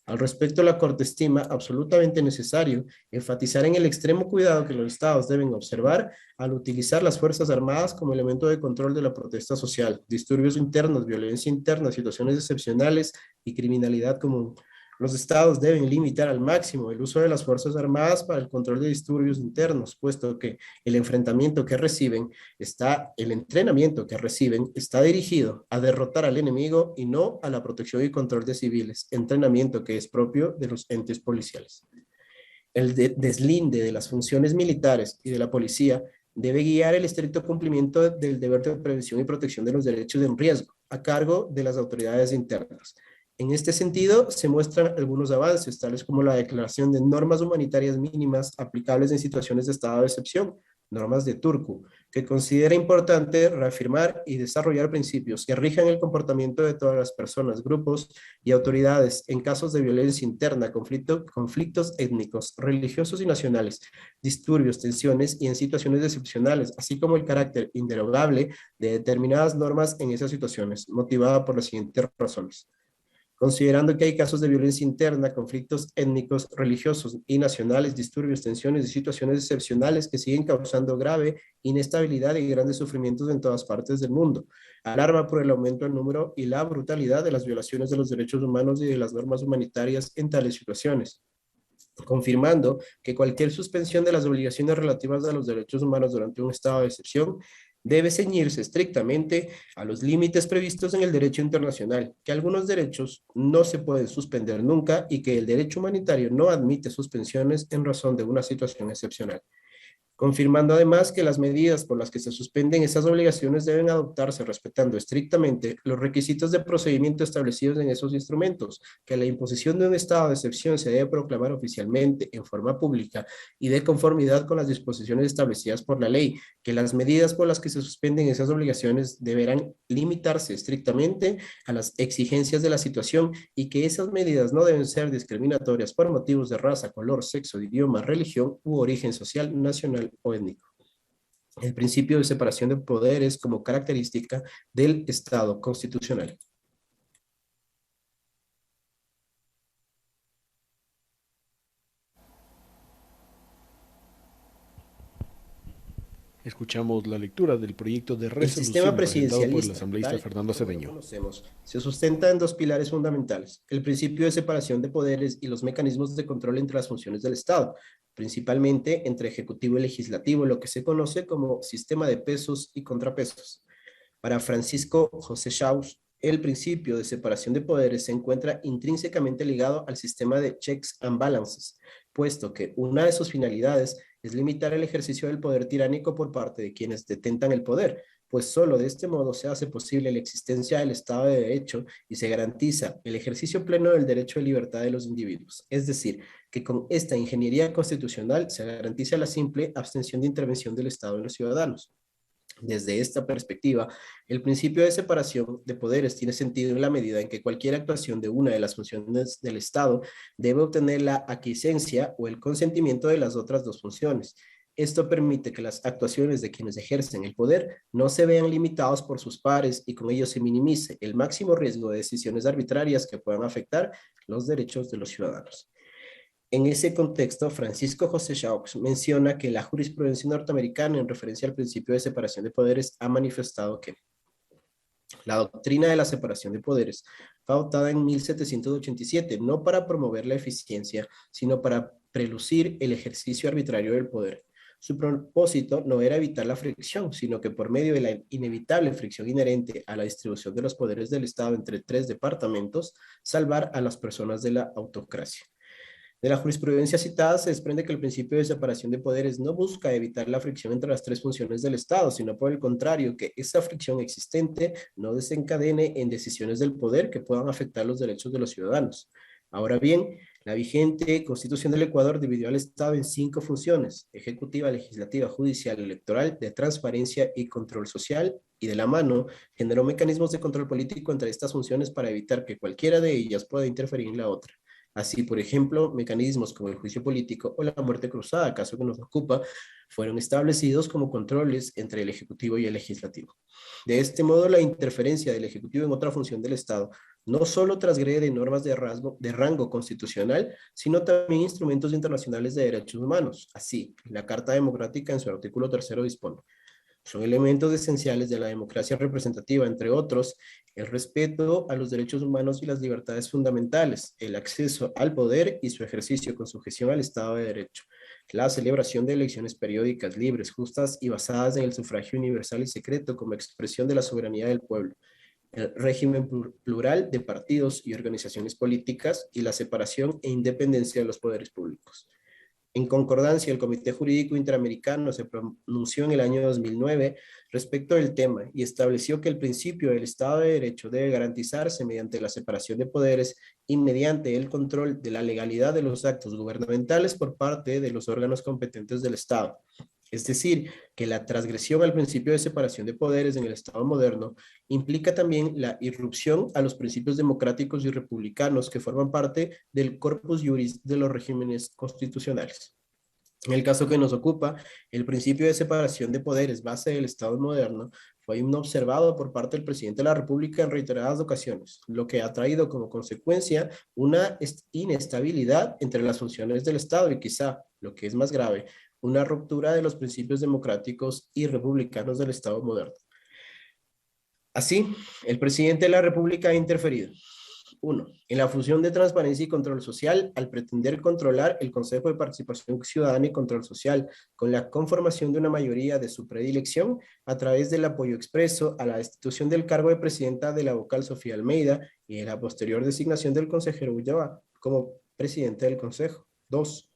Al respecto, la Corte estima absolutamente necesario enfatizar en el extremo cuidado que los estados deben observar al utilizar las Fuerzas Armadas como elemento de control de la protesta social, disturbios internos, violencia interna, situaciones excepcionales y criminalidad común, Los estados deben limitar al máximo el uso de las Fuerzas Armadas para el control de disturbios internos, puesto que el entrenamiento que reciben está dirigido a derrotar al enemigo y no a la protección y control de civiles, entrenamiento que es propio de los entes policiales. El deslinde de las funciones militares y de la policía debe guiar el estricto cumplimiento del deber de prevención y protección de los derechos en riesgo, a cargo de las autoridades internas. En este sentido, se muestran algunos avances, tales como la declaración de normas humanitarias mínimas aplicables en situaciones de estado de excepción, normas de Turku, que considera importante reafirmar y desarrollar principios que rijan el comportamiento de todas las personas, grupos y autoridades en casos de violencia interna, conflictos étnicos, religiosos y nacionales, disturbios, tensiones y en situaciones excepcionales, así como el carácter inderogable de determinadas normas en esas situaciones, motivada por las siguientes razones. Considerando que hay casos de violencia interna, conflictos étnicos, religiosos y nacionales, disturbios, tensiones y situaciones excepcionales que siguen causando grave inestabilidad y grandes sufrimientos en todas partes del mundo. Alarma por el aumento del número y la brutalidad de las violaciones de los derechos humanos y de las normas humanitarias en tales situaciones. Confirmando que cualquier suspensión de las obligaciones relativas a los derechos humanos durante un estado de excepción debe ceñirse estrictamente a los límites previstos en el derecho internacional, que algunos derechos no se pueden suspender nunca y que el derecho humanitario no admite suspensiones en razón de una situación excepcional. Confirmando además que las medidas por las que se suspenden esas obligaciones deben adoptarse respetando estrictamente los requisitos de procedimiento establecidos en esos instrumentos, que la imposición de un estado de excepción se debe proclamar oficialmente en forma pública y de conformidad con las disposiciones establecidas por la ley, que las medidas por las que se suspenden esas obligaciones deberán limitarse estrictamente a las exigencias de la situación y que esas medidas no deben ser discriminatorias por motivos de raza, color, sexo, idioma, religión u origen social, nacional o étnico. El principio de separación de poderes como característica del Estado constitucional. Escuchamos la lectura del proyecto de El sistema resolución presentado por el presidencialista asambleísta tal Fernando como lo Cedeño. conocemos, se sustenta en dos pilares fundamentales: el principio de separación de poderes y los mecanismos de control entre las funciones del Estado, principalmente entre ejecutivo y legislativo, lo que se conoce como sistema de pesos y contrapesos. Para Francisco José Schaus, el principio de separación de poderes se encuentra intrínsecamente ligado al sistema de checks and balances, puesto que una de sus finalidades es limitar el ejercicio del poder tiránico por parte de quienes detentan el poder, pues solo de este modo se hace posible la existencia del Estado de Derecho y se garantiza el ejercicio pleno del derecho de libertad de los individuos. Es decir, que con esta ingeniería constitucional se garantiza la simple abstención de intervención del Estado en los ciudadanos. Desde esta perspectiva, el principio de separación de poderes tiene sentido en la medida en que cualquier actuación de una de las funciones del Estado debe obtener la aquiescencia o el consentimiento de las otras dos funciones. Esto permite que las actuaciones de quienes ejercen el poder no se vean limitados por sus pares y con ello se minimice el máximo riesgo de decisiones arbitrarias que puedan afectar los derechos de los ciudadanos. En ese contexto, Francisco José Schaus menciona que la jurisprudencia norteamericana en referencia al principio de separación de poderes ha manifestado que la doctrina de la separación de poderes fue adoptada en 1787, no para promover la eficiencia, sino para prelucir el ejercicio arbitrario del poder. Su propósito no era evitar la fricción, sino que por medio de la inevitable fricción inherente a la distribución de los poderes del Estado entre tres departamentos, salvar a las personas de la autocracia. De la jurisprudencia citada se desprende que el principio de separación de poderes no busca evitar la fricción entre las tres funciones del Estado, sino por el contrario, que esa fricción existente no desencadene en decisiones del poder que puedan afectar los derechos de los ciudadanos. Ahora bien, la vigente Constitución del Ecuador dividió al Estado en 5 funciones: ejecutiva, legislativa, judicial, electoral, de transparencia y control social, y de la mano generó mecanismos de control político entre estas funciones para evitar que cualquiera de ellas pueda interferir en la otra. Así, por ejemplo, mecanismos como el juicio político o la muerte cruzada, caso que nos ocupa, fueron establecidos como controles entre el Ejecutivo y el Legislativo. De este modo, la interferencia del Ejecutivo en otra función del Estado no solo transgrede normas de rango constitucional, sino también instrumentos internacionales de derechos humanos. Así, la Carta Democrática en su artículo 3 dispone: Son elementos esenciales de la democracia representativa, entre otros, el respeto a los derechos humanos y las libertades fundamentales, el acceso al poder y su ejercicio con sujeción al Estado de Derecho, la celebración de elecciones periódicas, libres, justas y basadas en el sufragio universal y secreto como expresión de la soberanía del pueblo, el régimen plural de partidos y organizaciones políticas y la separación e independencia de los poderes públicos. En concordancia, el Comité Jurídico Interamericano se pronunció en el año 2009 respecto del tema y estableció que el principio del Estado de Derecho debe garantizarse mediante la separación de poderes y mediante el control de la legalidad de los actos gubernamentales por parte de los órganos competentes del Estado. Es decir, que la transgresión al principio de separación de poderes en el Estado moderno implica también la irrupción a los principios democráticos y republicanos que forman parte del corpus juris de los regímenes constitucionales. En el caso que nos ocupa, el principio de separación de poderes base del Estado moderno fue observado por parte del presidente de la República en reiteradas ocasiones, lo que ha traído como consecuencia una inestabilidad entre las funciones del Estado y quizá, lo que es más grave, una ruptura de los principios democráticos y republicanos del Estado moderno. Así, el presidente de la República ha interferido. 1. En la función de transparencia y control social, al pretender controlar el Consejo de Participación Ciudadana y Control Social, con la conformación de una mayoría de su predilección, a través del apoyo expreso a la destitución del cargo de presidenta de la vocal Sofía Almeida y de la posterior designación del consejero Ulloa como presidente del Consejo. 2.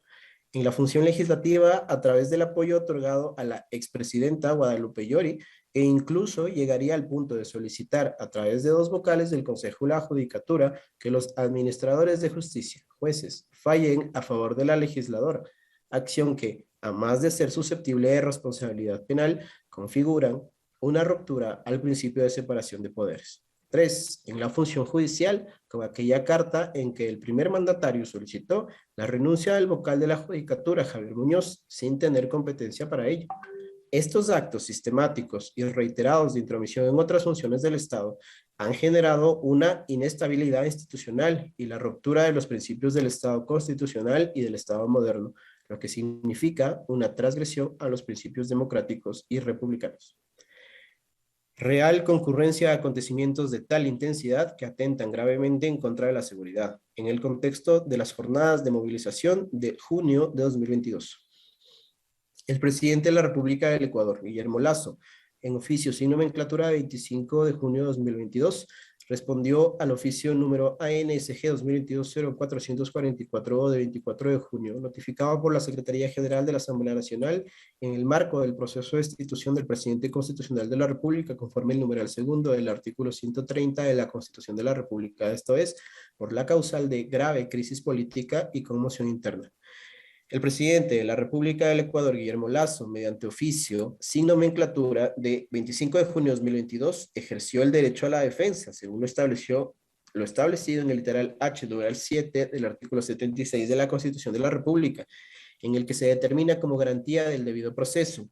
En la función legislativa, a través del apoyo otorgado a la expresidenta Guadalupe Llori, e incluso llegaría al punto de solicitar a través de 2 vocales del Consejo de la Judicatura que los administradores de justicia, jueces, fallen a favor de la legisladora, acción que, a más de ser susceptible de responsabilidad penal, configuran una ruptura al principio de separación de poderes. 3. En la función judicial, con aquella carta en que el primer mandatario solicitó la renuncia del vocal de la Judicatura, Javier Muñoz, sin tener competencia para ello. Estos actos sistemáticos y reiterados de intromisión en otras funciones del Estado han generado una inestabilidad institucional y la ruptura de los principios del Estado constitucional y del Estado moderno, lo que significa una transgresión a los principios democráticos y republicanos. Real concurrencia de acontecimientos de tal intensidad que atentan gravemente en contra de la seguridad, en el contexto de las jornadas de movilización de junio de 2022. El presidente de la República del Ecuador, Guillermo Lasso, en oficio sin nomenclatura de 25 de junio de 2022, respondió al oficio número ANSG 2022-0444 de 24 de junio, notificado por la Secretaría General de la Asamblea Nacional en el marco del proceso de destitución del presidente constitucional de la República, conforme el numeral segundo del artículo 130 de la Constitución de la República, esto es, por la causal de grave crisis política y conmoción interna. El presidente de la República del Ecuador, Guillermo Lasso, mediante oficio sin nomenclatura de 25 de junio de 2022, ejerció el derecho a la defensa, según lo establecido en el literal H, numeral 7 del artículo 76 de la Constitución de la República, en el que se determina como garantía del debido proceso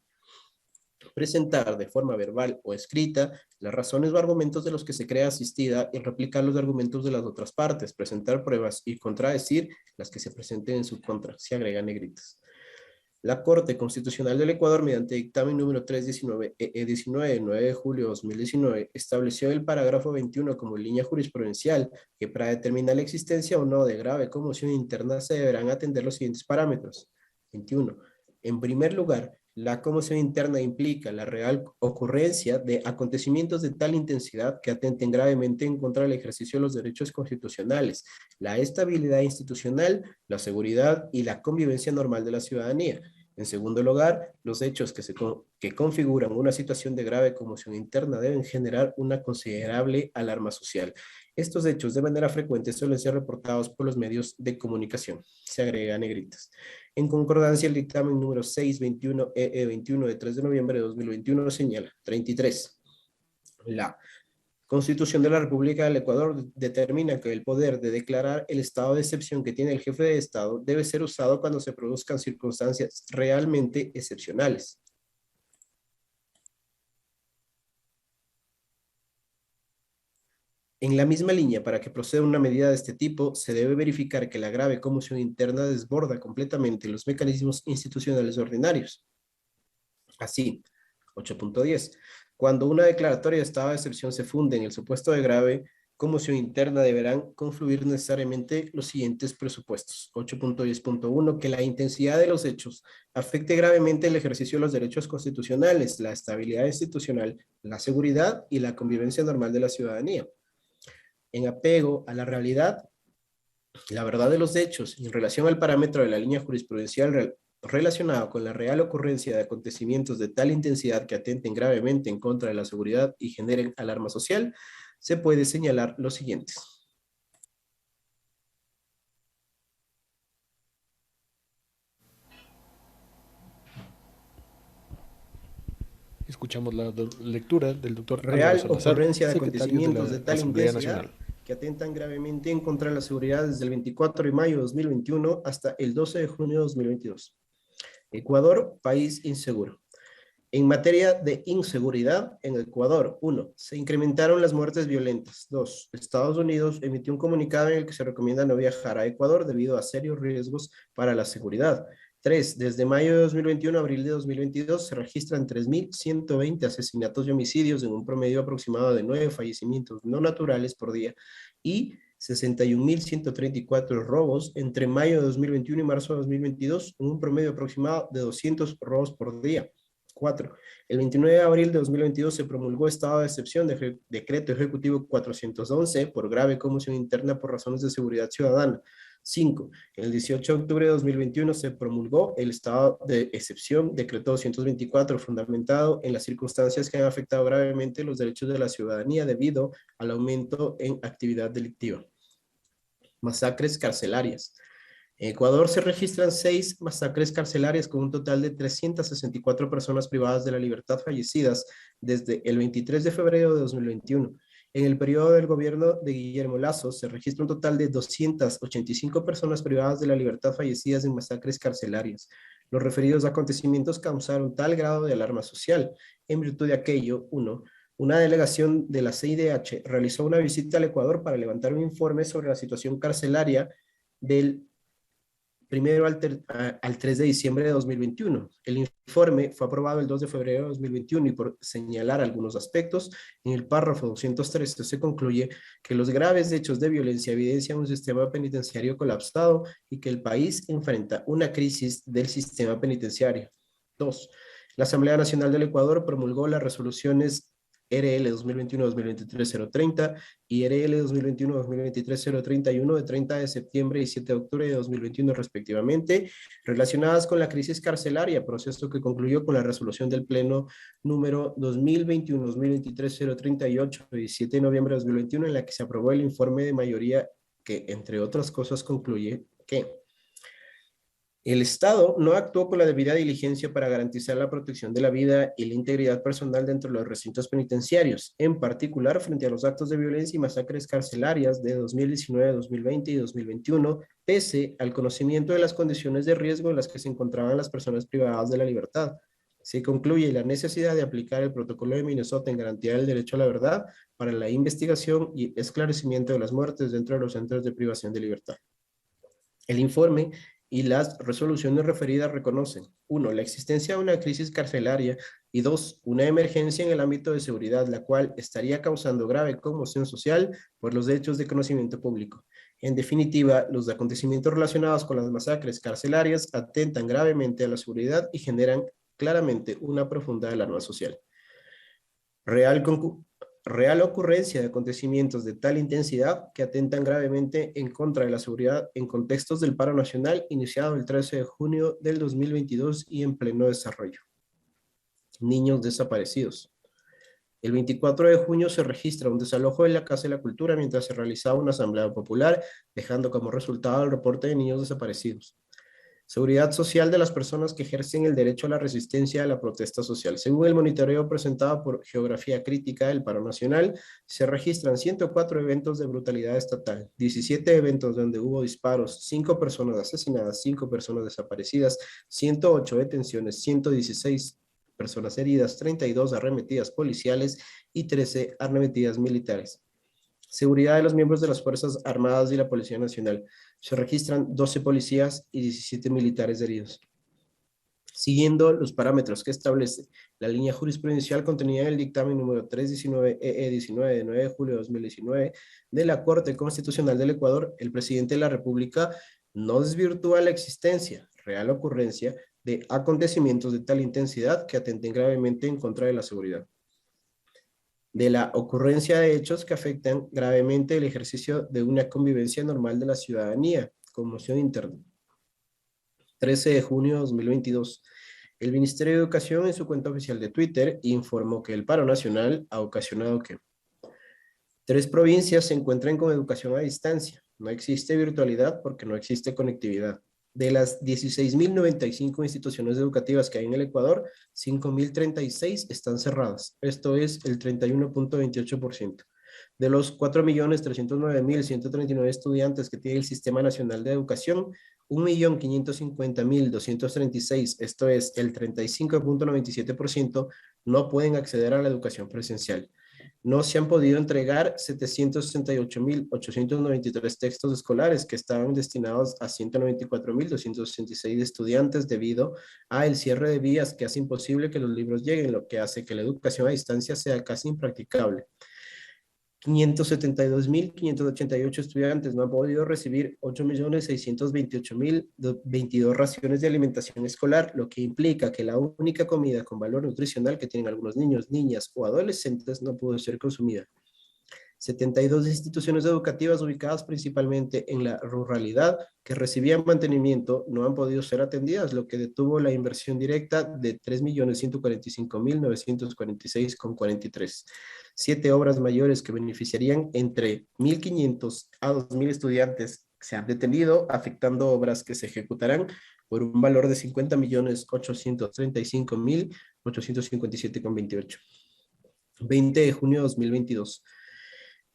presentar de forma verbal o escrita las razones o argumentos de los que se crea asistida y replicar los argumentos de las otras partes, presentar pruebas y contradecir las que se presenten en su contra, se agregan negritas. La Corte Constitucional del Ecuador, mediante dictamen número 319 del 9 de julio de 2019, estableció el parágrafo 21 como línea jurisprudencial que para determinar la existencia o no de grave conmoción interna se deberán atender los siguientes parámetros. 21. En primer lugar, la conmoción interna implica la real ocurrencia de acontecimientos de tal intensidad que atenten gravemente en contra del ejercicio de los derechos constitucionales, la estabilidad institucional, la seguridad y la convivencia normal de la ciudadanía. En segundo lugar, los hechos que configuran una situación de grave conmoción interna deben generar una considerable alarma social. Estos hechos de manera frecuente suelen ser reportados por los medios de comunicación. Se agrega negritas. En concordancia, el dictamen número 621 21 de 3 de noviembre de 2021 señala 33. La Constitución de la República del Ecuador determina que el poder de declarar el estado de excepción que tiene el jefe de Estado debe ser usado cuando se produzcan circunstancias realmente excepcionales. En la misma línea, para que proceda una medida de este tipo, se debe verificar que la grave conmoción interna desborda completamente los mecanismos institucionales ordinarios. Así, 8.10. Cuando una declaratoria de estado de excepción se funde en el supuesto de grave conmoción interna, deberán confluir necesariamente los siguientes presupuestos. 8.10.1, que la intensidad de los hechos afecte gravemente el ejercicio de los derechos constitucionales, la estabilidad institucional, la seguridad y la convivencia normal de la ciudadanía. En apego a la realidad, la verdad de los hechos, en relación al parámetro de la línea jurisprudencial relacionado con la real ocurrencia de acontecimientos de tal intensidad que atenten gravemente en contra de la seguridad y generen alarma social, se puede señalar los siguientes. Escuchamos la lectura del doctor Real Álvaro Salazar, ocurrencia de secretario acontecimientos de tal Asamblea intensidad Nacional. que atentan gravemente en contra de la seguridad desde el 24 de mayo de 2021 hasta el 12 de junio de 2022. Ecuador, país inseguro. En materia de inseguridad, en Ecuador, 1. Se incrementaron las muertes violentas. 2. Estados Unidos emitió un comunicado en el que se recomienda no viajar a Ecuador debido a serios riesgos para la seguridad. 3. Desde mayo de 2021 a abril de 2022 se registran 3.120 asesinatos y homicidios en un promedio aproximado de 9 fallecimientos no naturales por día y 61.134 robos entre mayo de 2021 y marzo de 2022 en un promedio aproximado de 200 robos por día. 4. El 29 de abril de 2022 se promulgó estado de excepción de decreto ejecutivo 411 por grave conmoción interna por razones de seguridad ciudadana. 5. El 18 de octubre de 2021 se promulgó el estado de excepción, decreto 224, fundamentado en las circunstancias que han afectado gravemente los derechos de la ciudadanía debido al aumento en actividad delictiva. Masacres carcelarias. En Ecuador se registran 6 masacres carcelarias con un total de 364 personas privadas de la libertad fallecidas desde el 23 de febrero de 2021. En el periodo del gobierno de Guillermo Lasso se registra un total de 285 personas privadas de la libertad fallecidas en masacres carcelarias. Los referidos acontecimientos causaron tal grado de alarma social. En virtud de aquello, 1. Una delegación de la CIDH realizó una visita al Ecuador para levantar un informe sobre la situación carcelaria del 1 al 3 de diciembre de 2021. El informe fue aprobado el 2 de febrero de 2021 y por señalar algunos aspectos, en el párrafo 213 se concluye que los graves hechos de violencia evidencian un sistema penitenciario colapsado y que el país enfrenta una crisis del sistema penitenciario. 2. La Asamblea Nacional del Ecuador promulgó las resoluciones RL 2021-2023-030 y RL 2021-2023-031 de 30 de septiembre y 7 de octubre de 2021 respectivamente, relacionadas con la crisis carcelaria, proceso que concluyó con la resolución del Pleno número 2021-2023-038 de 17 de noviembre de 2021, en la que se aprobó el informe de mayoría que, entre otras cosas, concluye que el Estado no actuó con la debida diligencia para garantizar la protección de la vida y la integridad personal dentro de los recintos penitenciarios, en particular frente a los actos de violencia y masacres carcelarias de 2019, 2020 y 2021, pese al conocimiento de las condiciones de riesgo en las que se encontraban las personas privadas de la libertad. Se concluye la necesidad de aplicar el protocolo de Minnesota en garantía del derecho a la verdad para la investigación y esclarecimiento de las muertes dentro de los centros de privación de libertad. El informe y las resoluciones referidas reconocen, 1, la existencia de una crisis carcelaria y 2, una emergencia en el ámbito de seguridad, la cual estaría causando grave conmoción social por los hechos de conocimiento público. En definitiva, los acontecimientos relacionados con las masacres carcelarias atentan gravemente a la seguridad y generan claramente una profunda alarma social. Real ocurrencia de acontecimientos de tal intensidad que atentan gravemente en contra de la seguridad en contextos del paro nacional iniciado el 13 de junio del 2022 y en pleno desarrollo. Niños desaparecidos. El 24 de junio se registra un desalojo en la Casa de la Cultura mientras se realizaba una asamblea popular, dejando como resultado el reporte de niños desaparecidos. Seguridad social de las personas que ejercen el derecho a la resistencia a la protesta social. Según el monitoreo presentado por Geografía Crítica del Paro Nacional, se registran 104 eventos de brutalidad estatal, 17 eventos donde hubo disparos, 5 personas asesinadas, 5 personas desaparecidas, 108 detenciones, 116 personas heridas, 32 arremetidas policiales y 13 arremetidas militares. Seguridad de los miembros de las Fuerzas Armadas y la Policía Nacional. Se registran 12 policías y 17 militares heridos. siguiendo los parámetros que establece la línea jurisprudencial contenida en el dictamen número 319-EE-19 de 9 de julio de 2019 de la Corte Constitucional del Ecuador, el presidente de la República no desvirtúa la existencia, real ocurrencia, de acontecimientos de tal intensidad que atenten gravemente en contra de la seguridad, de la ocurrencia de hechos que afectan gravemente el ejercicio de una convivencia normal de la ciudadanía, conmoción interna. 13 de junio de 2022. El Ministerio de Educación en su cuenta oficial de Twitter informó que el paro nacional ha ocasionado que 3 provincias se encuentran con educación a distancia. No existe virtualidad porque no existe conectividad. De las 16.095 instituciones educativas que hay en el Ecuador, 5.036 están cerradas. Esto es el 31.28%. De los 4.309.139 estudiantes que tiene el Sistema Nacional de Educación, 1.550.236, esto es el 35.97%, no pueden acceder a la educación presencial. No se han podido entregar 768.893 textos escolares que estaban destinados a 194.266 estudiantes debido al cierre de vías que hace imposible que los libros lleguen, lo que hace que la educación a distancia sea casi impracticable. 572.588 estudiantes no han podido recibir 8.628.022 raciones de alimentación escolar, lo que implica que la única comida con valor nutricional que tienen algunos niños, niñas o adolescentes no pudo ser consumida. 72 instituciones educativas ubicadas principalmente en la ruralidad que recibían mantenimiento no han podido ser atendidas, lo que detuvo la inversión directa de 3.145.946,43. 7 obras mayores que beneficiarían entre 1.500 a 2.000 estudiantes se han detenido, afectando obras que se ejecutarán por un valor de 50.835.857,28. 20 de junio de 2022.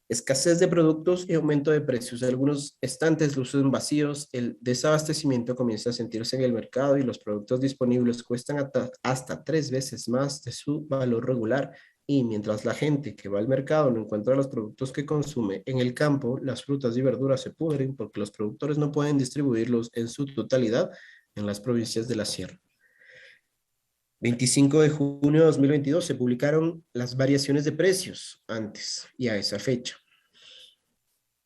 Escasez de productos y aumento de precios. Algunos estantes lucen vacíos, el desabastecimiento comienza a sentirse en el mercado y los productos disponibles cuestan hasta 3 veces más de su valor regular. Y mientras la gente que va al mercado no encuentra los productos que consume en el campo, las frutas y verduras se pudren porque los productores no pueden distribuirlos en su totalidad en las provincias de la Sierra. 25 de junio de 2022 se publicaron las variaciones de precios antes y a esa fecha.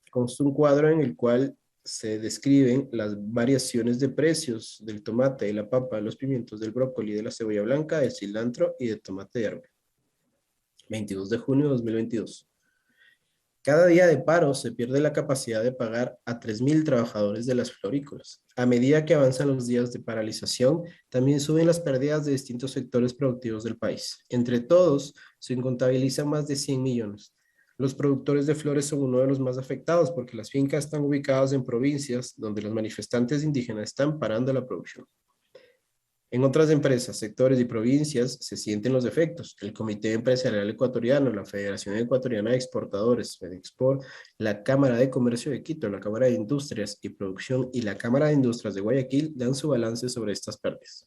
Consta un cuadro en el cual se describen las variaciones de precios del tomate, de la papa, de los pimientos, del brócoli, de la cebolla blanca, del cilantro y del tomate de árbol. 22 de junio de 2022. Cada día de paro se pierde la capacidad de pagar a 3.000 trabajadores de las florícolas. A medida que avanzan los días de paralización, también suben las pérdidas de distintos sectores productivos del país. Entre todos, se contabilizan más de 100 millones. Los productores de flores son uno de los más afectados porque las fincas están ubicadas en provincias donde los manifestantes indígenas están parando la producción. En otras empresas, sectores y provincias se sienten los efectos. El Comité Empresarial Ecuatoriano, la Federación Ecuatoriana de Exportadores, FEDEXPOR, la Cámara de Comercio de Quito, la Cámara de Industrias y Producción y la Cámara de Industrias de Guayaquil dan su balance sobre estas pérdidas.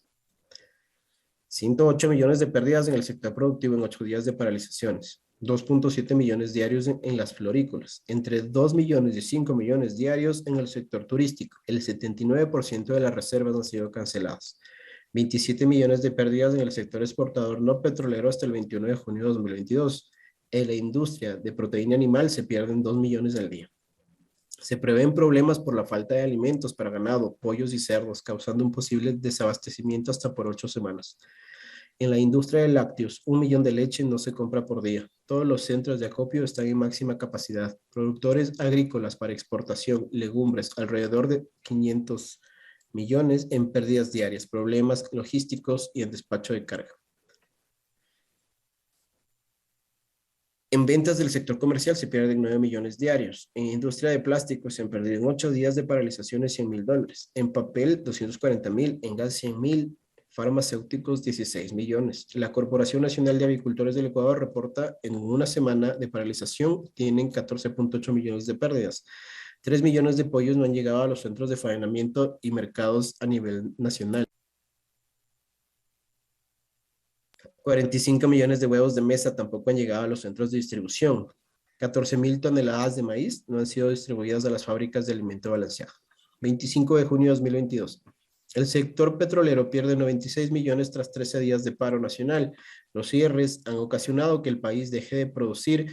108 millones de pérdidas en el sector productivo en 8 días de paralizaciones. 2.7 millones diarios en las florícolas, entre 2 millones y 5 millones diarios en el sector turístico. El 79% de las reservas han sido canceladas. 27 millones de pérdidas en el sector exportador no petrolero hasta el 21 de junio de 2022. En la industria de proteína animal se pierden 2 millones al día. Se prevén problemas por la falta de alimentos para ganado, pollos y cerdos, causando un posible desabastecimiento hasta por 8 semanas. En la industria de lácteos, 1 millón de leche no se compra por día. Todos los centros de acopio están en máxima capacidad. Productores agrícolas para exportación, legumbres, alrededor de 500 millones en pérdidas diarias, problemas logísticos y en despacho de carga. En ventas del sector comercial se pierden 9 millones diarios. En industria de plásticos se han perdido en 8 días de paralizaciones $100.000. En papel, 240.000. En gas, 100.000. Farmacéuticos, 16 millones. La Corporación Nacional de Avicultores del Ecuador reporta en una semana de paralización tienen 14.8 millones de pérdidas. 3 millones de pollos no han llegado a los centros de faenamiento y mercados a nivel nacional. 45 millones de huevos de mesa tampoco han llegado a los centros de distribución. 14.000 toneladas de maíz no han sido distribuidas a las fábricas de alimento balanceado. 25 de junio de 2022. El sector petrolero pierde 96 millones tras 13 días de paro nacional. Los cierres han ocasionado que el país deje de producir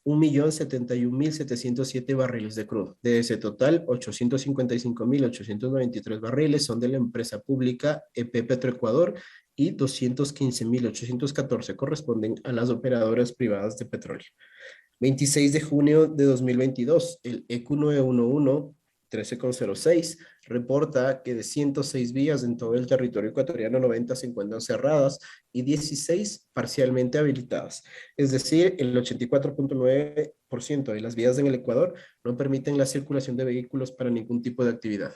1.071.707 barriles de crudo. De ese total, 855.893 barriles son de la empresa pública EP Petroecuador y 215.814 corresponden a las operadoras privadas de petróleo. 26 de junio de 2022, el ECU 911 13,06 reporta que de 106 vías en todo el territorio ecuatoriano, 90 se encuentran cerradas y 16 parcialmente habilitadas. Es decir, el 84,9% de las vías en el Ecuador no permiten la circulación de vehículos para ningún tipo de actividad.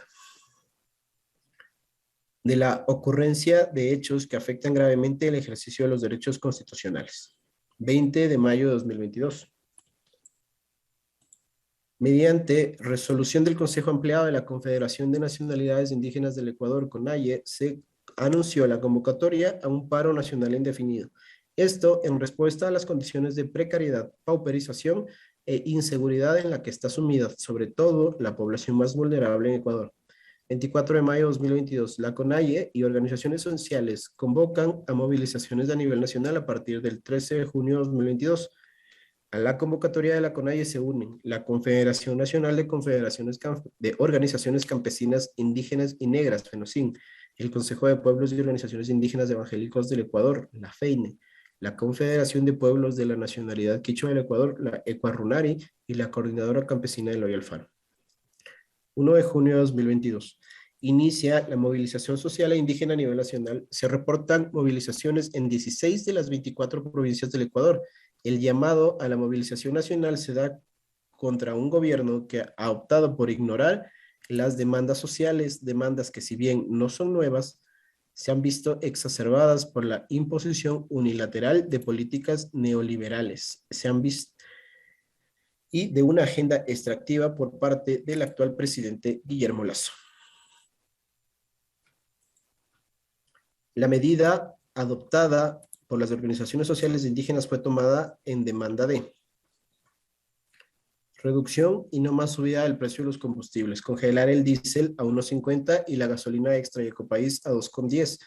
De la ocurrencia de hechos que afectan gravemente el ejercicio de los derechos constitucionales. 20 de mayo de 2022. Mediante resolución del Consejo Ampliado de la Confederación de Nacionalidades Indígenas del Ecuador, CONAIE, se anunció la convocatoria a un paro nacional indefinido. Esto en respuesta a las condiciones de precariedad, pauperización e inseguridad en la que está sumida, sobre todo, la población más vulnerable en Ecuador. 24 de mayo de 2022, la CONAIE y organizaciones sociales convocan a movilizaciones a nivel nacional a partir del 13 de junio de 2022. A la convocatoria de la CONAIE se unen la Confederación Nacional de Organizaciones Campesinas Indígenas y Negras, FENOCIN, el Consejo de Pueblos y Organizaciones Indígenas Evangélicos del Ecuador, la FEINE, la Confederación de Pueblos de la Nacionalidad Quichua del Ecuador, la ECUARUNARI, y la Coordinadora Campesina de Loya Alfaro. 1 de junio de 2022. Inicia la movilización social e indígena a nivel nacional. Se reportan movilizaciones en 16 de las 24 provincias del Ecuador. El llamado a la movilización nacional se da contra un gobierno que ha optado por ignorar las demandas sociales, demandas que si bien no son nuevas, se han visto exacerbadas por la imposición unilateral de políticas neoliberales. Y de una agenda extractiva por parte del actual presidente Guillermo Lasso. La medida adoptada por las organizaciones sociales indígenas fue tomada en demanda de reducción y no más subida del precio de los combustibles, congelar el diésel a 1.50 y la gasolina extra y Ecopaís a 2.10,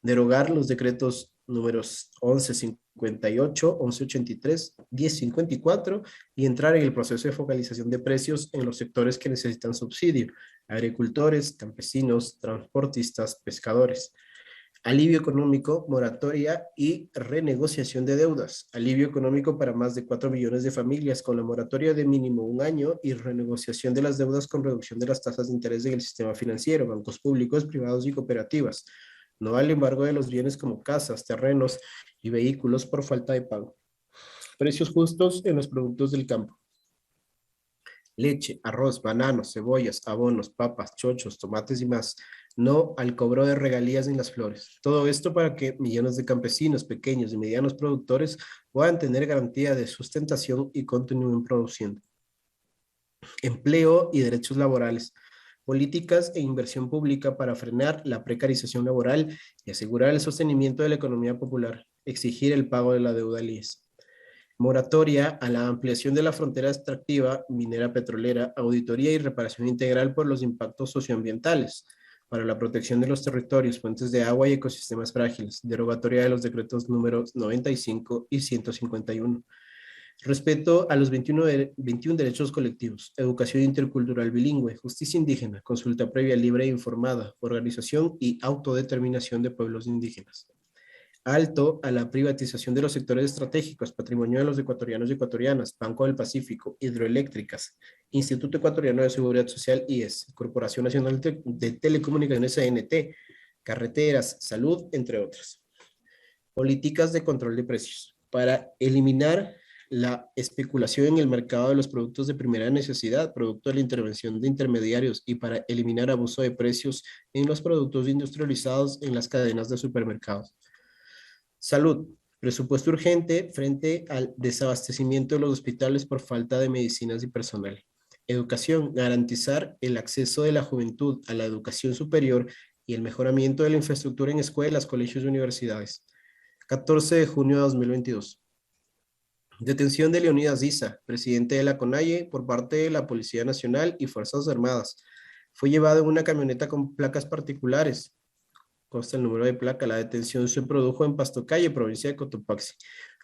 derogar los decretos números 1158, 1183, 1054 y entrar en el proceso de focalización de precios en los sectores que necesitan subsidio, agricultores, campesinos, transportistas, pescadores. Alivio económico, moratoria y renegociación de deudas. Alivio económico para más de 4 millones de familias con la moratoria de mínimo 1 año y renegociación de las deudas con reducción de las tasas de interés en el sistema financiero, bancos públicos, privados y cooperativas. No al embargo de los bienes como casas, terrenos y vehículos por falta de pago. Precios justos en los productos del campo. Leche, arroz, bananos, cebollas, abonos, papas, chochos, tomates y más. No al cobro de regalías en las flores. Todo esto para que millones de campesinos, pequeños y medianos productores puedan tener garantía de sustentación y continúen produciendo. Empleo y derechos laborales. Políticas e inversión pública para frenar la precarización laboral y asegurar el sostenimiento de la economía popular. Exigir el pago de la deuda al IES. Moratoria a la ampliación de la frontera extractiva minera petrolera, auditoría y reparación integral por los impactos socioambientales para la protección de los territorios, fuentes de agua y ecosistemas frágiles, derogatoria de los decretos números 95 y 151. Respeto a los 21 derechos colectivos, educación intercultural bilingüe, justicia indígena, consulta previa libre e informada, organización y autodeterminación de pueblos indígenas. Alto a la privatización de los sectores estratégicos, patrimonio de los ecuatorianos y ecuatorianas, Banco del Pacífico, hidroeléctricas, Instituto Ecuatoriano de Seguridad Social, IES, Corporación Nacional de Telecomunicaciones, CNT, carreteras, salud, entre otras. Políticas de control de precios. Para eliminar la especulación en el mercado de los productos de primera necesidad, producto de la intervención de intermediarios y para eliminar abuso de precios en los productos industrializados en las cadenas de supermercados. Salud, presupuesto urgente frente al desabastecimiento de los hospitales por falta de medicinas y personal. Educación, garantizar el acceso de la juventud a la educación superior y el mejoramiento de la infraestructura en escuelas, colegios y universidades. 14 de junio de 2022. Detención de Leonidas Issa, presidente de la CONAIE, por parte de la Policía Nacional y Fuerzas Armadas. Fue llevado en una camioneta con placas particulares. Consta el número de placa. La detención se produjo en Pastocalle, provincia de Cotopaxi.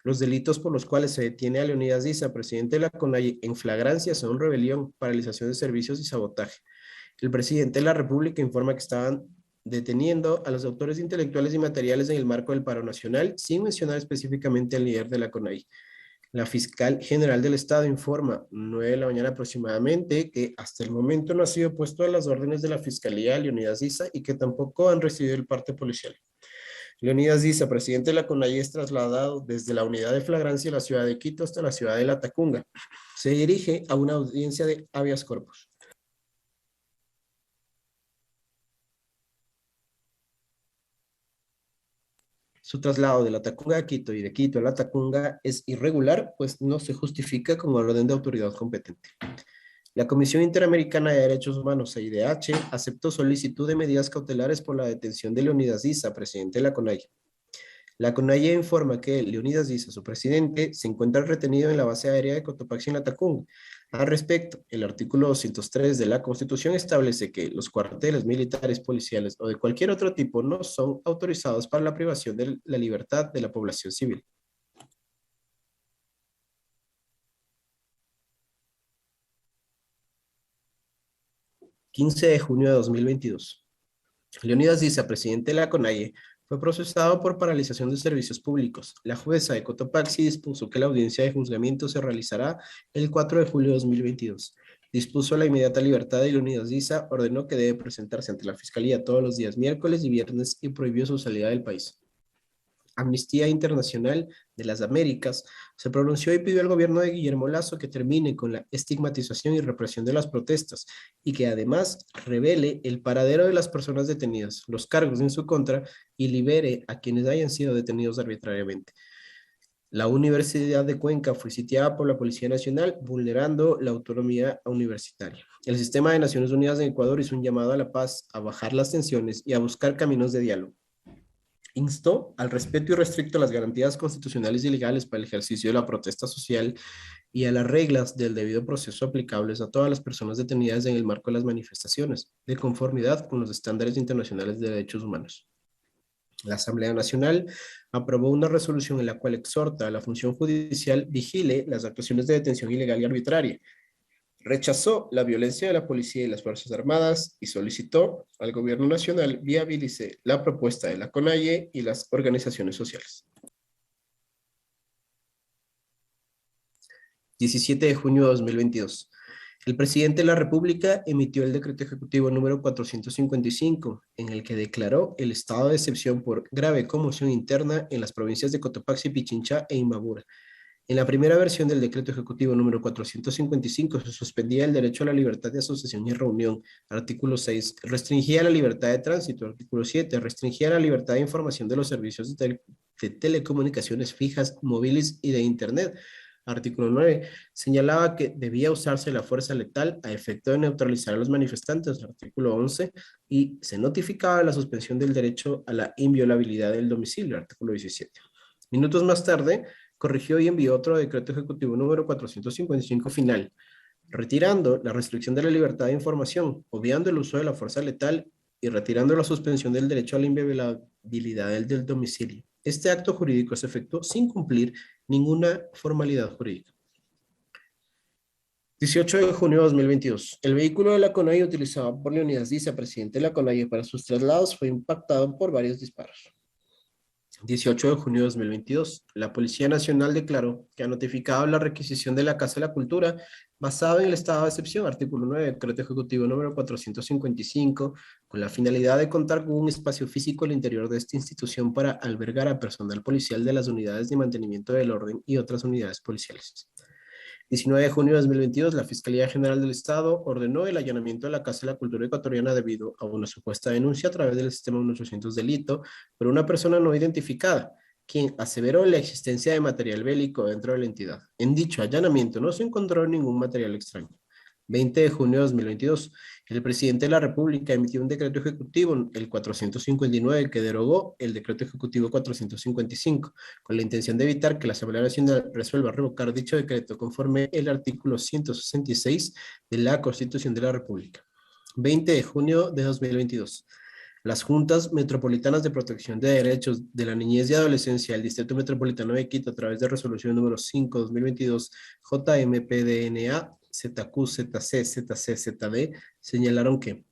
Los delitos por los cuales se detiene a Leonidas Diza, presidente de la CONAIE, en flagrancia son rebelión, paralización de servicios y sabotaje. El presidente de la República informa que estaban deteniendo a los autores intelectuales y materiales en el marco del paro nacional, sin mencionar específicamente al líder de la CONAIE. La fiscal general del Estado informa, 9 de la mañana aproximadamente, que hasta el momento no ha sido puesto a las órdenes de la Fiscalía Leonidas Diza y que tampoco han recibido el parte policial. Leonidas Diza, presidente de la CONAIE, es trasladado desde la unidad de flagrancia de la ciudad de Quito hasta la ciudad de La Tacunga. Se dirige a una audiencia de habeas corpus. Su traslado de La Tacunga a Quito y de Quito a La Tacunga es irregular, pues no se justifica con orden de autoridad competente. La Comisión Interamericana de Derechos Humanos, CIDH, aceptó solicitud de medidas cautelares por la detención de Leonidas Diza, presidente de la CONAIE. La CONAIE informa que Leonidas Diza, su presidente, se encuentra retenido en la base aérea de Cotopaxi en La Tacunga. Al respecto, el artículo 203 de la Constitución establece que los cuarteles militares, policiales o de cualquier otro tipo no son autorizados para la privación de la libertad de la población civil. ...15 de junio de 2022... Leonidas Diza, presidente de la CONAIE, fue procesado por paralización de servicios públicos. La jueza de Cotopaxi dispuso que la audiencia de juzgamiento se realizará el 4 de julio de 2022. Dispuso la inmediata libertad de Leonidas Diza, ordenó que debe presentarse ante la Fiscalía todos los días miércoles y viernes y prohibió su salida del país. Amnistía Internacional de las Américas se pronunció y pidió al gobierno de Guillermo Lasso que termine con la estigmatización y represión de las protestas y que además revele el paradero de las personas detenidas, los cargos en su contra y libere a quienes hayan sido detenidos arbitrariamente. La Universidad de Cuenca fue sitiada por la Policía Nacional, vulnerando la autonomía universitaria. El sistema de Naciones Unidas en Ecuador hizo un llamado a la paz, a bajar las tensiones y a buscar caminos de diálogo. Instó al respeto irrestricto a las garantías constitucionales y legales para el ejercicio de la protesta social y a las reglas del debido proceso aplicables a todas las personas detenidas en el marco de las manifestaciones, de conformidad con los estándares internacionales de derechos humanos. La Asamblea Nacional aprobó una resolución en la cual exhorta a la función judicial vigile las actuaciones de detención ilegal y arbitraria. Rechazó la violencia de la policía y las Fuerzas Armadas y solicitó al gobierno nacional viabilice la propuesta de la CONAIE y las organizaciones sociales. 17 de junio de 2022. El presidente de la República emitió el decreto ejecutivo número 455, en el que declaró el estado de excepción por grave conmoción interna en las provincias de Cotopaxi, Pichincha e Imbabura. En la primera versión del decreto ejecutivo número 455 se suspendía el derecho a la libertad de asociación y reunión, artículo 6, restringía la libertad de tránsito, artículo 7, restringía la libertad de información de los servicios de telecomunicaciones fijas, móviles y de Internet, artículo 9, señalaba que debía usarse la fuerza letal a efecto de neutralizar a los manifestantes, artículo 11, y se notificaba la suspensión del derecho a la inviolabilidad del domicilio, artículo 17. Minutos más tarde, corrigió y envió otro decreto ejecutivo número 455 final, retirando la restricción de la libertad de información, obviando el uso de la fuerza letal y retirando la suspensión del derecho a la inviolabilidad del domicilio. Este acto jurídico se efectuó sin cumplir ninguna formalidad jurídica. 18 de junio de 2022. El vehículo de la CONAIE utilizado por Leonidas Diza, presidente de la CONAIE, para sus traslados fue impactado por varios disparos. 18 de junio de 2022. La Policía Nacional declaró que ha notificado la requisición de la Casa de la Cultura basado en el estado de excepción, artículo 9, decreto ejecutivo número 455, con la finalidad de contar con un espacio físico al interior de esta institución para albergar a personal policial de las unidades de mantenimiento del orden y otras unidades policiales. 19 de junio de 2022, la Fiscalía General del Estado ordenó el allanamiento de la Casa de la Cultura Ecuatoriana debido a una supuesta denuncia a través del sistema 1800 delito por una persona no identificada, quien aseveró la existencia de material bélico dentro de la entidad. En dicho allanamiento no se encontró ningún material extraño. 20 de junio de 2022, el presidente de la República emitió un decreto ejecutivo, el 459, que derogó el decreto ejecutivo 455, con la intención de evitar que la Asamblea Nacional resuelva revocar dicho decreto conforme el artículo 166 de la Constitución de la República. 20 de junio de 2022. Las Juntas Metropolitanas de Protección de Derechos de la Niñez y Adolescencia del Distrito Metropolitano de Quito, a través de resolución número 5/2022, JMPDNA, ZQ, ZC, ZC, ZD, señalaron que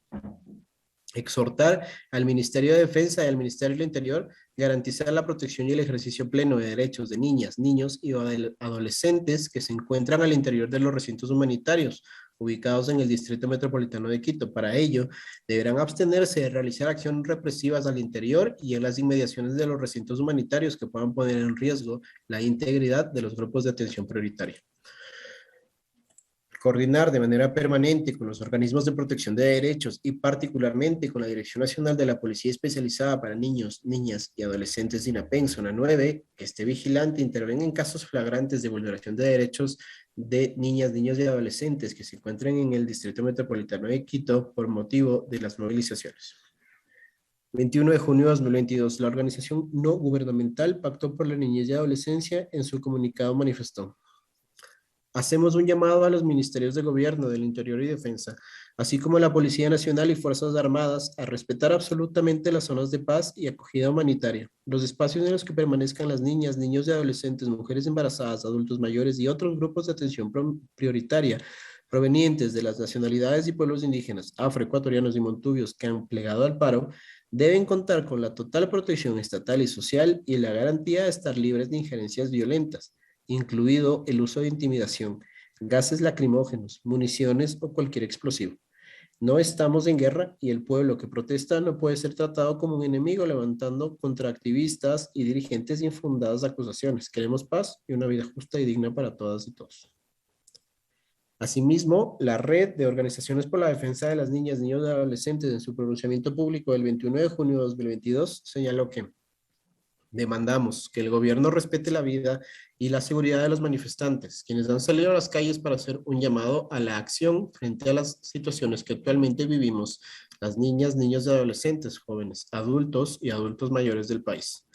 exhortar al Ministerio de Defensa y al Ministerio del Interior garantizar la protección y el ejercicio pleno de derechos de niñas, niños y adolescentes que se encuentran al interior de los recintos humanitarios ubicados en el Distrito Metropolitano de Quito. Para ello, deberán abstenerse de realizar acciones represivas al interior y en las inmediaciones de los recintos humanitarios que puedan poner en riesgo la integridad de los grupos de atención prioritaria. Coordinar de manera permanente con los organismos de protección de derechos y particularmente con la Dirección Nacional de la Policía Especializada para Niños, Niñas y Adolescentes de INAPEN, Zona 9, que esté vigilante e intervenga en casos flagrantes de vulneración de derechos de niñas, niños y adolescentes que se encuentren en el Distrito Metropolitano de Quito por motivo de las movilizaciones. 21 de junio de 2022, la organización no gubernamental Pacto por la Niñez y Adolescencia en su comunicado manifestó: hacemos un llamado a los ministerios de gobierno del Interior y Defensa, así como a la Policía Nacional y Fuerzas Armadas, a respetar absolutamente las zonas de paz y acogida humanitaria, los espacios en los que permanezcan las niñas, niños y adolescentes, mujeres embarazadas, adultos mayores y otros grupos de atención prioritaria provenientes de las nacionalidades y pueblos indígenas, afroecuatorianos y montubios que han plegado al paro, deben contar con la total protección estatal y social y la garantía de estar libres de injerencias violentas, incluido el uso de intimidación, gases lacrimógenos, municiones o cualquier explosivo. No estamos en guerra y el pueblo que protesta no puede ser tratado como un enemigo levantando contra activistas y dirigentes infundadas acusaciones. Queremos paz y una vida justa y digna para todas y todos. Asimismo, la Red de Organizaciones por la Defensa de las Niñas, Niños y Adolescentes en su pronunciamiento público del 21 de junio de 2022 señaló que demandamos que el gobierno respete la vida y la seguridad de los manifestantes, quienes han salido a las calles para hacer un llamado a la acción frente a las situaciones que actualmente vivimos las niñas, niños y adolescentes, jóvenes, adultos y adultos mayores del país.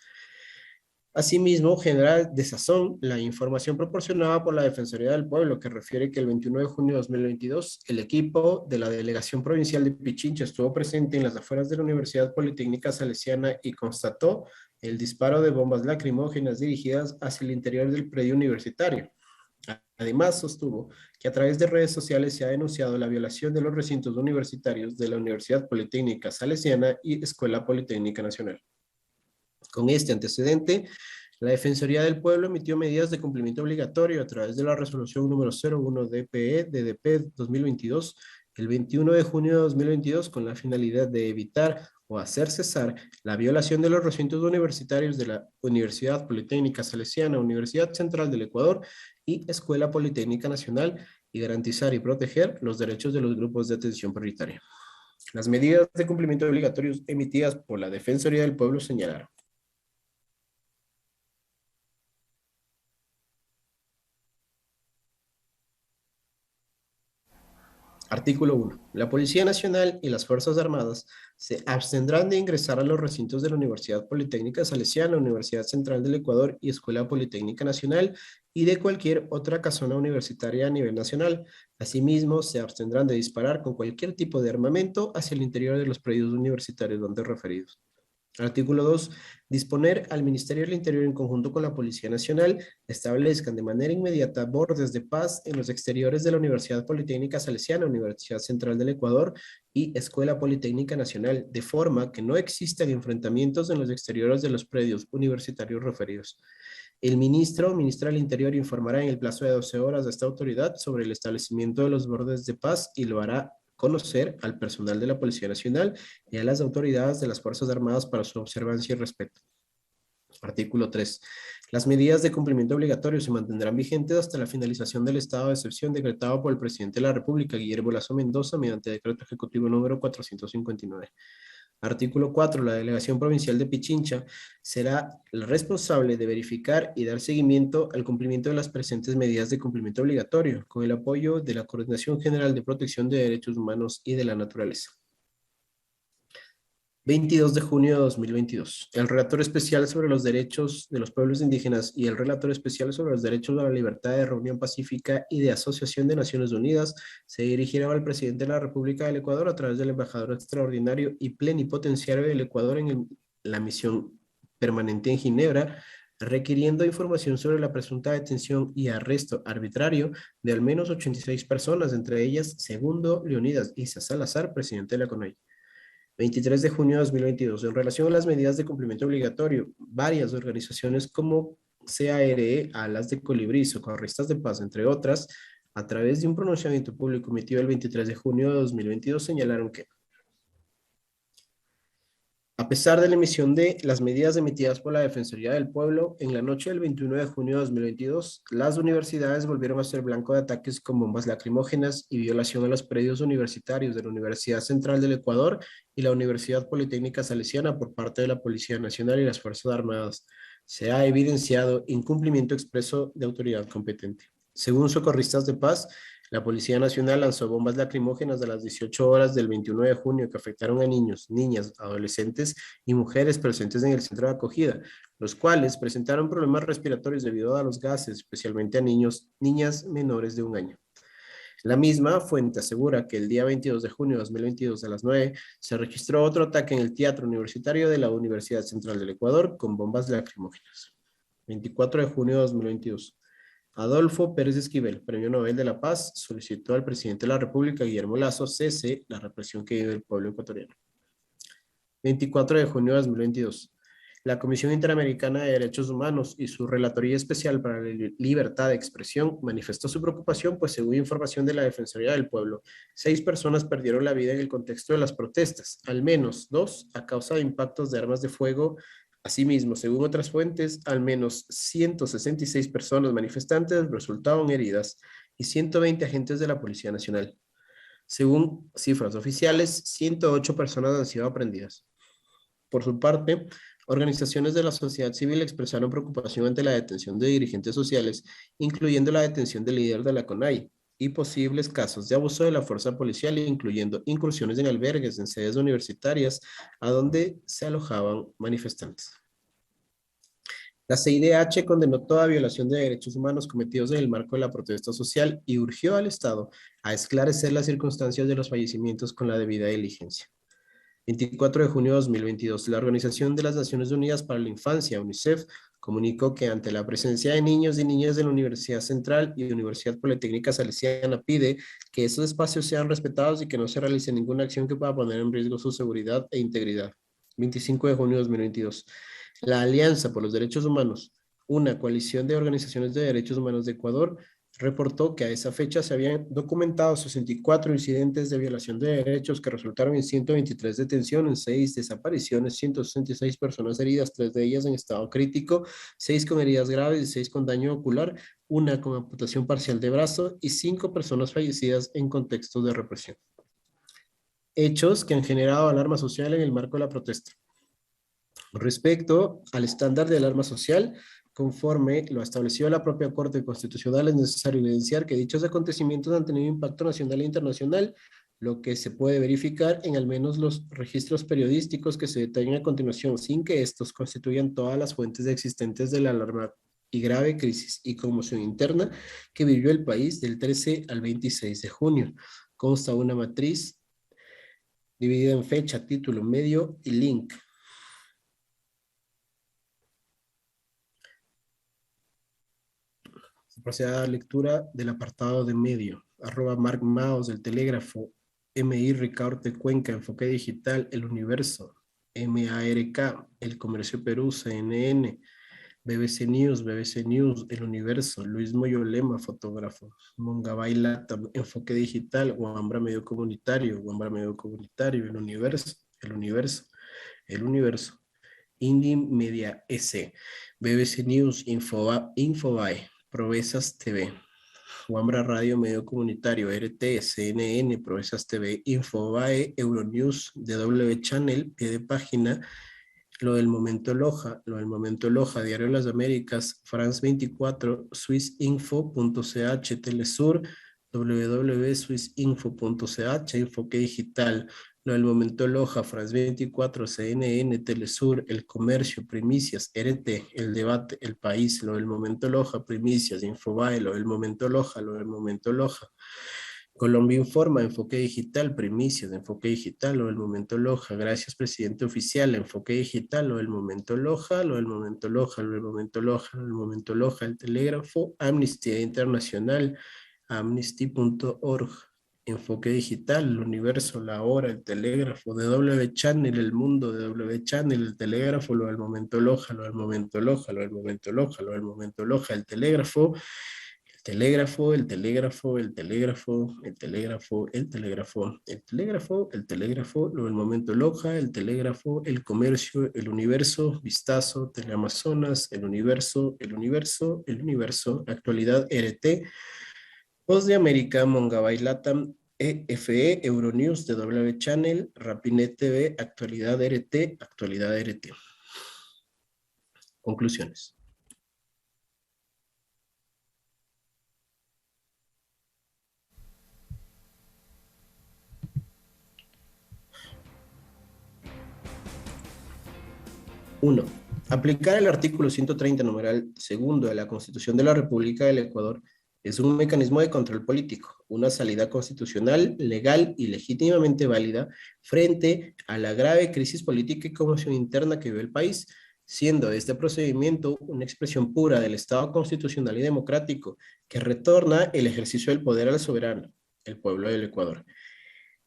Asimismo, genera desazón la información proporcionada por la Defensoría del Pueblo, que refiere que el 21 de junio de 2022, el equipo de la Delegación Provincial de Pichincha estuvo presente en las afueras de la Universidad Politécnica Salesiana y constató el disparo de bombas lacrimógenas dirigidas hacia el interior del predio universitario. Además, sostuvo que a través de redes sociales se ha denunciado la violación de los recintos universitarios de la Universidad Politécnica Salesiana y Escuela Politécnica Nacional. Con este antecedente, la Defensoría del Pueblo emitió medidas de cumplimiento obligatorio a través de la resolución número 01-DPE-DDP 2022, el 21 de junio de 2022, con la finalidad de evitar o hacer cesar la violación de los recintos universitarios de la Universidad Politécnica Salesiana, Universidad Central del Ecuador y Escuela Politécnica Nacional y garantizar y proteger los derechos de los grupos de atención prioritaria. Las medidas de cumplimiento obligatorios emitidas por la Defensoría del Pueblo señalaron: Artículo 1. La Policía Nacional y las Fuerzas Armadas se abstendrán de ingresar a los recintos de la Universidad Politécnica Salesiana, Universidad Central del Ecuador y Escuela Politécnica Nacional y de cualquier otra casona universitaria a nivel nacional. Asimismo, se abstendrán de disparar con cualquier tipo de armamento hacia el interior de los predios universitarios antes referidos. Artículo 2. Disponer al Ministerio del Interior en conjunto con la Policía Nacional establezcan de manera inmediata bordes de paz en los exteriores de la Universidad Politécnica Salesiana, Universidad Central del Ecuador y Escuela Politécnica Nacional, de forma que no existan enfrentamientos en los exteriores de los predios universitarios referidos. El ministro o ministra del Interior informará en el plazo de 12 horas a esta autoridad sobre el establecimiento de los bordes de paz y lo hará conocer al personal de la Policía Nacional y a las autoridades de las Fuerzas Armadas para su observancia y respeto. Artículo 3. Las medidas de cumplimiento obligatorio se mantendrán vigentes hasta la finalización del estado de excepción decretado por el presidente de la República, Guillermo Lasso Mendoza, mediante decreto ejecutivo número 459. Artículo 4. La Delegación Provincial de Pichincha será la responsable de verificar y dar seguimiento al cumplimiento de las presentes medidas de cumplimiento obligatorio, con el apoyo de la Coordinación General de Protección de Derechos Humanos y de la Naturaleza. 22 de junio de 2022. El relator especial sobre los derechos de los pueblos indígenas y el relator especial sobre los derechos a la libertad de reunión pacífica y de asociación de Naciones Unidas se dirigieron al presidente de la República del Ecuador a través del embajador extraordinario y plenipotenciario del Ecuador en la misión permanente en Ginebra, requiriendo información sobre la presunta detención y arresto arbitrario de al menos 86 personas, entre ellas Segundo Leonidas Issa Salazar, presidente de la CONAIE. 23 de junio de 2022. En relación a las medidas de cumplimiento obligatorio, varias organizaciones como CARE, Alas de Colibrí, Socorristas de Paz, entre otras, a través de un pronunciamiento público emitido el 23 de junio de 2022, señalaron que a pesar de la emisión de las medidas emitidas por la Defensoría del Pueblo, en la noche del 21 de junio de 2022, las universidades volvieron a ser blanco de ataques con bombas lacrimógenas y violación a los predios universitarios de la Universidad Central del Ecuador y la Universidad Politécnica Salesiana por parte de la Policía Nacional y las Fuerzas Armadas. Se ha evidenciado incumplimiento expreso de autoridad competente. Según Socorristas de Paz, la Policía Nacional lanzó bombas lacrimógenas a las 18 horas del 21 de junio que afectaron a niños, niñas, adolescentes y mujeres presentes en el centro de acogida, los cuales presentaron problemas respiratorios debido a los gases, especialmente a niños, niñas menores de 1 año. La misma fuente asegura que el día 22 de junio de 2022 a las 9 se registró otro ataque en el Teatro Universitario de la Universidad Central del Ecuador con bombas lacrimógenas. 24 de junio de 2022. Adolfo Pérez Esquivel, Premio Nobel de la Paz, solicitó al presidente de la República, Guillermo Lasso, cese la represión que vive el pueblo ecuatoriano. 24 de junio de 2022. La Comisión Interamericana de Derechos Humanos y su Relatoría Especial para la Libertad de Expresión manifestó su preocupación, pues según información de la Defensoría del Pueblo, 6 personas perdieron la vida en el contexto de las protestas, al menos 2 a causa de impactos de armas de fuego. Asimismo, según otras fuentes, al menos 166 personas manifestantes resultaron heridas y 120 agentes de la Policía Nacional. Según cifras oficiales, 108 personas han sido aprehendidas. Por su parte, organizaciones de la sociedad civil expresaron preocupación ante la detención de dirigentes sociales, incluyendo la detención del líder de la CONAIE, y posibles casos de abuso de la fuerza policial, incluyendo incursiones en albergues en sedes universitarias a donde se alojaban manifestantes. La CIDH condenó toda violación de derechos humanos cometidos en el marco de la protesta social y urgió al Estado a esclarecer las circunstancias de los fallecimientos con la debida diligencia. 24 de junio de 2022, la Organización de las Naciones Unidas para la Infancia, UNICEF, comunicó que ante la presencia de niños y niñas de la Universidad Central y Universidad Politécnica Salesiana pide que esos espacios sean respetados y que no se realice ninguna acción que pueda poner en riesgo su seguridad e integridad. 25 de junio de 2022, la Alianza por los Derechos Humanos, una coalición de organizaciones de derechos humanos de Ecuador, reportó que a esa fecha se habían documentado 64 incidentes de violación de derechos que resultaron en 123 detenciones, 6 desapariciones, 166 personas heridas, 3 de ellas en estado crítico, 6 con heridas graves y 6 con daño ocular, 1 con amputación parcial de brazo y 5 personas fallecidas en contextos de represión. Hechos que han generado alarma social en el marco de la protesta. Respecto al estándar de alarma social, conforme lo estableció la propia Corte Constitucional, es necesario evidenciar que dichos acontecimientos han tenido impacto nacional e internacional, lo que se puede verificar en al menos los registros periodísticos que se detallan a continuación, sin que estos constituyan todas las fuentes existentes de la alarma y grave crisis y conmoción interna que vivió el país del 13 al 26 de junio. Consta una matriz dividida en fecha, título, medio y link. Procede a la lectura del apartado de medio, @Mark Maos del Telégrafo, MI Ricardo de Cuenca, Enfoque Digital, El Universo, MARK, El Comercio Perú, CNN, BBC News, El Universo, Luis Moyolema, fotógrafo, Mongabay Latam, Enfoque Digital, Wambra Medio Comunitario, El Universo, Indie Media S, BBC News, Infobae, Provesas TV, Wambra Radio Medio Comunitario, RT, CNN, Provesas TV, Infobae, Euronews, DW Channel, pie de página, Lo del Momento Loja, Diario Las Américas, France 24, Swissinfo.ch, Telesur, www.swissinfo.ch, Enfoque Digital, lo del Momento Loja, France 24, CNN, Telesur, El Comercio, Primicias, RT, El Debate, El País, lo del Momento Loja, Primicias, Infobae, lo del Momento Loja, lo del Momento Loja. Colombia Informa, Enfoque Digital, Primicias, Enfoque Digital, lo del Momento Loja. Gracias, presidente oficial, Enfoque Digital, lo del Momento Loja, lo del Momento Loja, lo del Momento Loja, lo del Momento Loja, El Telégrafo, Amnistía Internacional, amnesty.org, Enfoque Digital, El Universo, La Hora, El Telégrafo, DW Channel, El Mundo, DW Channel, El Telégrafo, lo del Momento Loja, lo del Momento Loja, lo del Momento Loja, lo del Momento Loja, El Telégrafo, Telégrafo, el telégrafo, el telégrafo, el telégrafo, el telégrafo, el telégrafo, el telégrafo, luego el Momento Loja, el telégrafo, el comercio, el universo, vistazo, Teleamazonas, el universo, el universo, el universo, actualidad RT, Voz de América, Mongabay Latam, EFE, Euronews, DW Channel, Rapinet TV, actualidad RT, actualidad RT. Conclusiones. Uno, aplicar el artículo 130, numeral segundo de la Constitución de la República del Ecuador es un mecanismo de control político, una salida constitucional, legal y legítimamente válida frente a la grave crisis política y conmoción interna que vive el país, siendo este procedimiento una expresión pura del Estado constitucional y democrático que retorna el ejercicio del poder al soberano, el pueblo del Ecuador.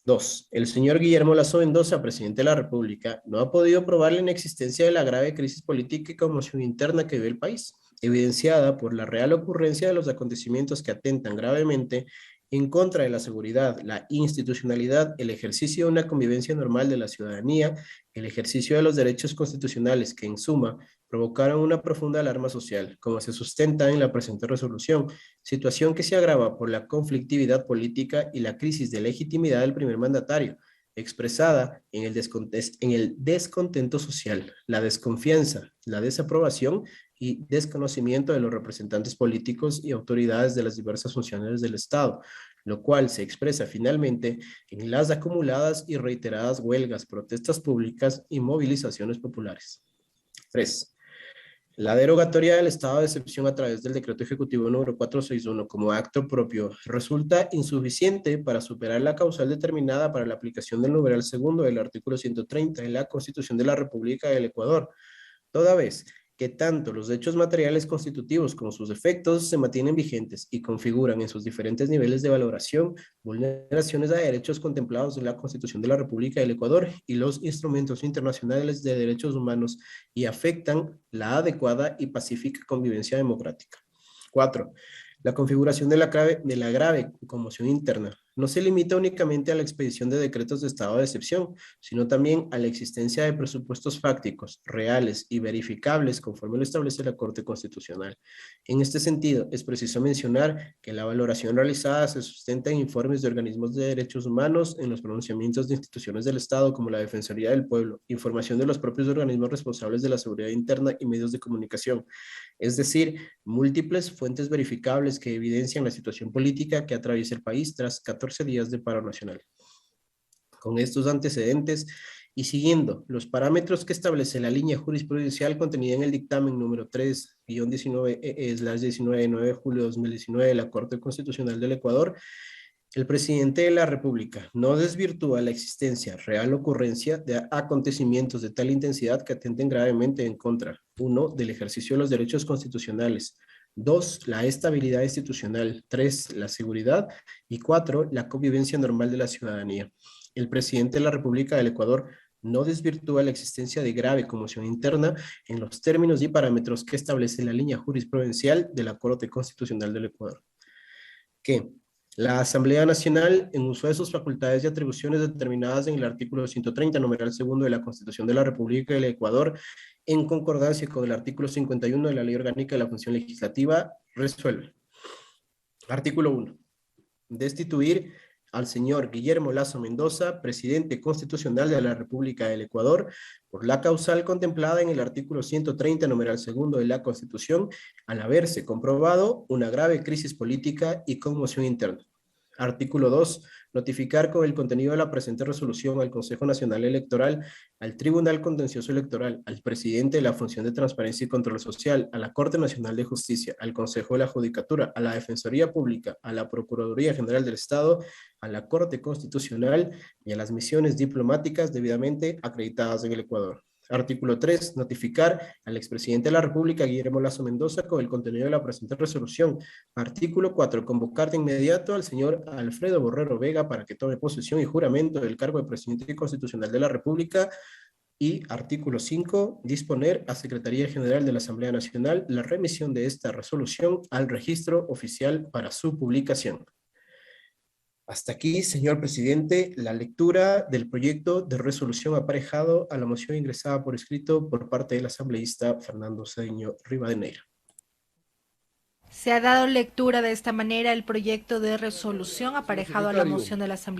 2. El señor Guillermo Lasso Mendoza, presidente de la República, no ha podido probar la inexistencia de la grave crisis política y conmoción interna que vive el país, evidenciada por la real ocurrencia de los acontecimientos que atentan gravemente en contra de la seguridad, la institucionalidad, el ejercicio de una convivencia normal de la ciudadanía, el ejercicio de los derechos constitucionales que, en suma, provocaron una profunda alarma social, como se sustenta en la presente resolución, situación que se agrava por la conflictividad política y la crisis de legitimidad del primer mandatario, expresada en el descontento social, la desconfianza, la desaprobación y desconocimiento de los representantes políticos y autoridades de las diversas funciones del Estado, lo cual se expresa finalmente en las acumuladas y reiteradas huelgas, protestas públicas y movilizaciones populares. 3. La derogatoria del estado de excepción a través del decreto ejecutivo número 461 como acto propio resulta insuficiente para superar la causal determinada para la aplicación del numeral segundo del artículo 130 de la Constitución de la República del Ecuador, toda vez que tanto los hechos materiales constitutivos como sus efectos se mantienen vigentes y configuran en sus diferentes niveles de valoración vulneraciones a derechos contemplados en la Constitución de la República del Ecuador y los instrumentos internacionales de derechos humanos y afectan la adecuada y pacífica convivencia democrática. 4. La configuración de la grave conmoción interna no se limita únicamente a la expedición de decretos de estado de excepción, sino también a la existencia de presupuestos fácticos, reales y verificables conforme lo establece la Corte Constitucional. En este sentido, es preciso mencionar que la valoración realizada se sustenta en informes de organismos de derechos humanos, en los pronunciamientos de instituciones del Estado como la Defensoría del Pueblo, información de los propios organismos responsables de la seguridad interna y medios de comunicación, es decir, múltiples fuentes verificables que evidencian la situación política que atraviesa el país tras 14 días de paro nacional. Con estos antecedentes y siguiendo los parámetros que establece la línea jurisprudencial contenida en el dictamen número 3-19/19 de 9 de julio de 2019 de la Corte Constitucional del Ecuador, el presidente de la República no desvirtúa la existencia, real ocurrencia de acontecimientos de tal intensidad que atenten gravemente en contra, 1, del ejercicio de los derechos constitucionales, 2, la estabilidad institucional, 3, la seguridad y 4, la convivencia normal de la ciudadanía. El presidente de la República del Ecuador no desvirtúa la existencia de grave conmoción interna en los términos y parámetros que establece la línea jurisprudencial de la Corte Constitucional del Ecuador. ¿Qué? La Asamblea Nacional, en uso de sus facultades y atribuciones determinadas en el artículo 130, numeral segundo de la Constitución de la República del Ecuador, en concordancia con el artículo 51 de la Ley Orgánica de la Función Legislativa, resuelve. Artículo 1. Destituir al señor Guillermo Lasso Mendoza, presidente constitucional de la República del Ecuador, por la causal contemplada en el artículo 130, numeral segundo de la Constitución, al haberse comprobado una grave crisis política y conmoción interna. Artículo 2. Notificar con el contenido de la presente resolución al Consejo Nacional Electoral, al Tribunal Contencioso Electoral, al presidente de la Función de Transparencia y Control Social, a la Corte Nacional de Justicia, al Consejo de la Judicatura, a la Defensoría Pública, a la Procuraduría General del Estado, a la Corte Constitucional y a las misiones diplomáticas debidamente acreditadas en el Ecuador. Artículo 3. Notificar al expresidente de la República, Guillermo Lasso Mendoza, con el contenido de la presente resolución. Artículo 4. Convocar de inmediato al señor Alfredo Borrero Vega para que tome posesión y juramento del cargo de presidente constitucional de la República. Y artículo 5. Disponer a Secretaría General de la Asamblea Nacional la remisión de esta resolución al registro oficial para su publicación. Hasta aquí, señor presidente, la lectura del proyecto de resolución aparejado a la moción ingresada por escrito por parte del asambleísta Fernando Cedeño Rivadeneira. Se ha dado lectura de esta manera el proyecto de resolución aparejado a la Secretario. moción del asambleísta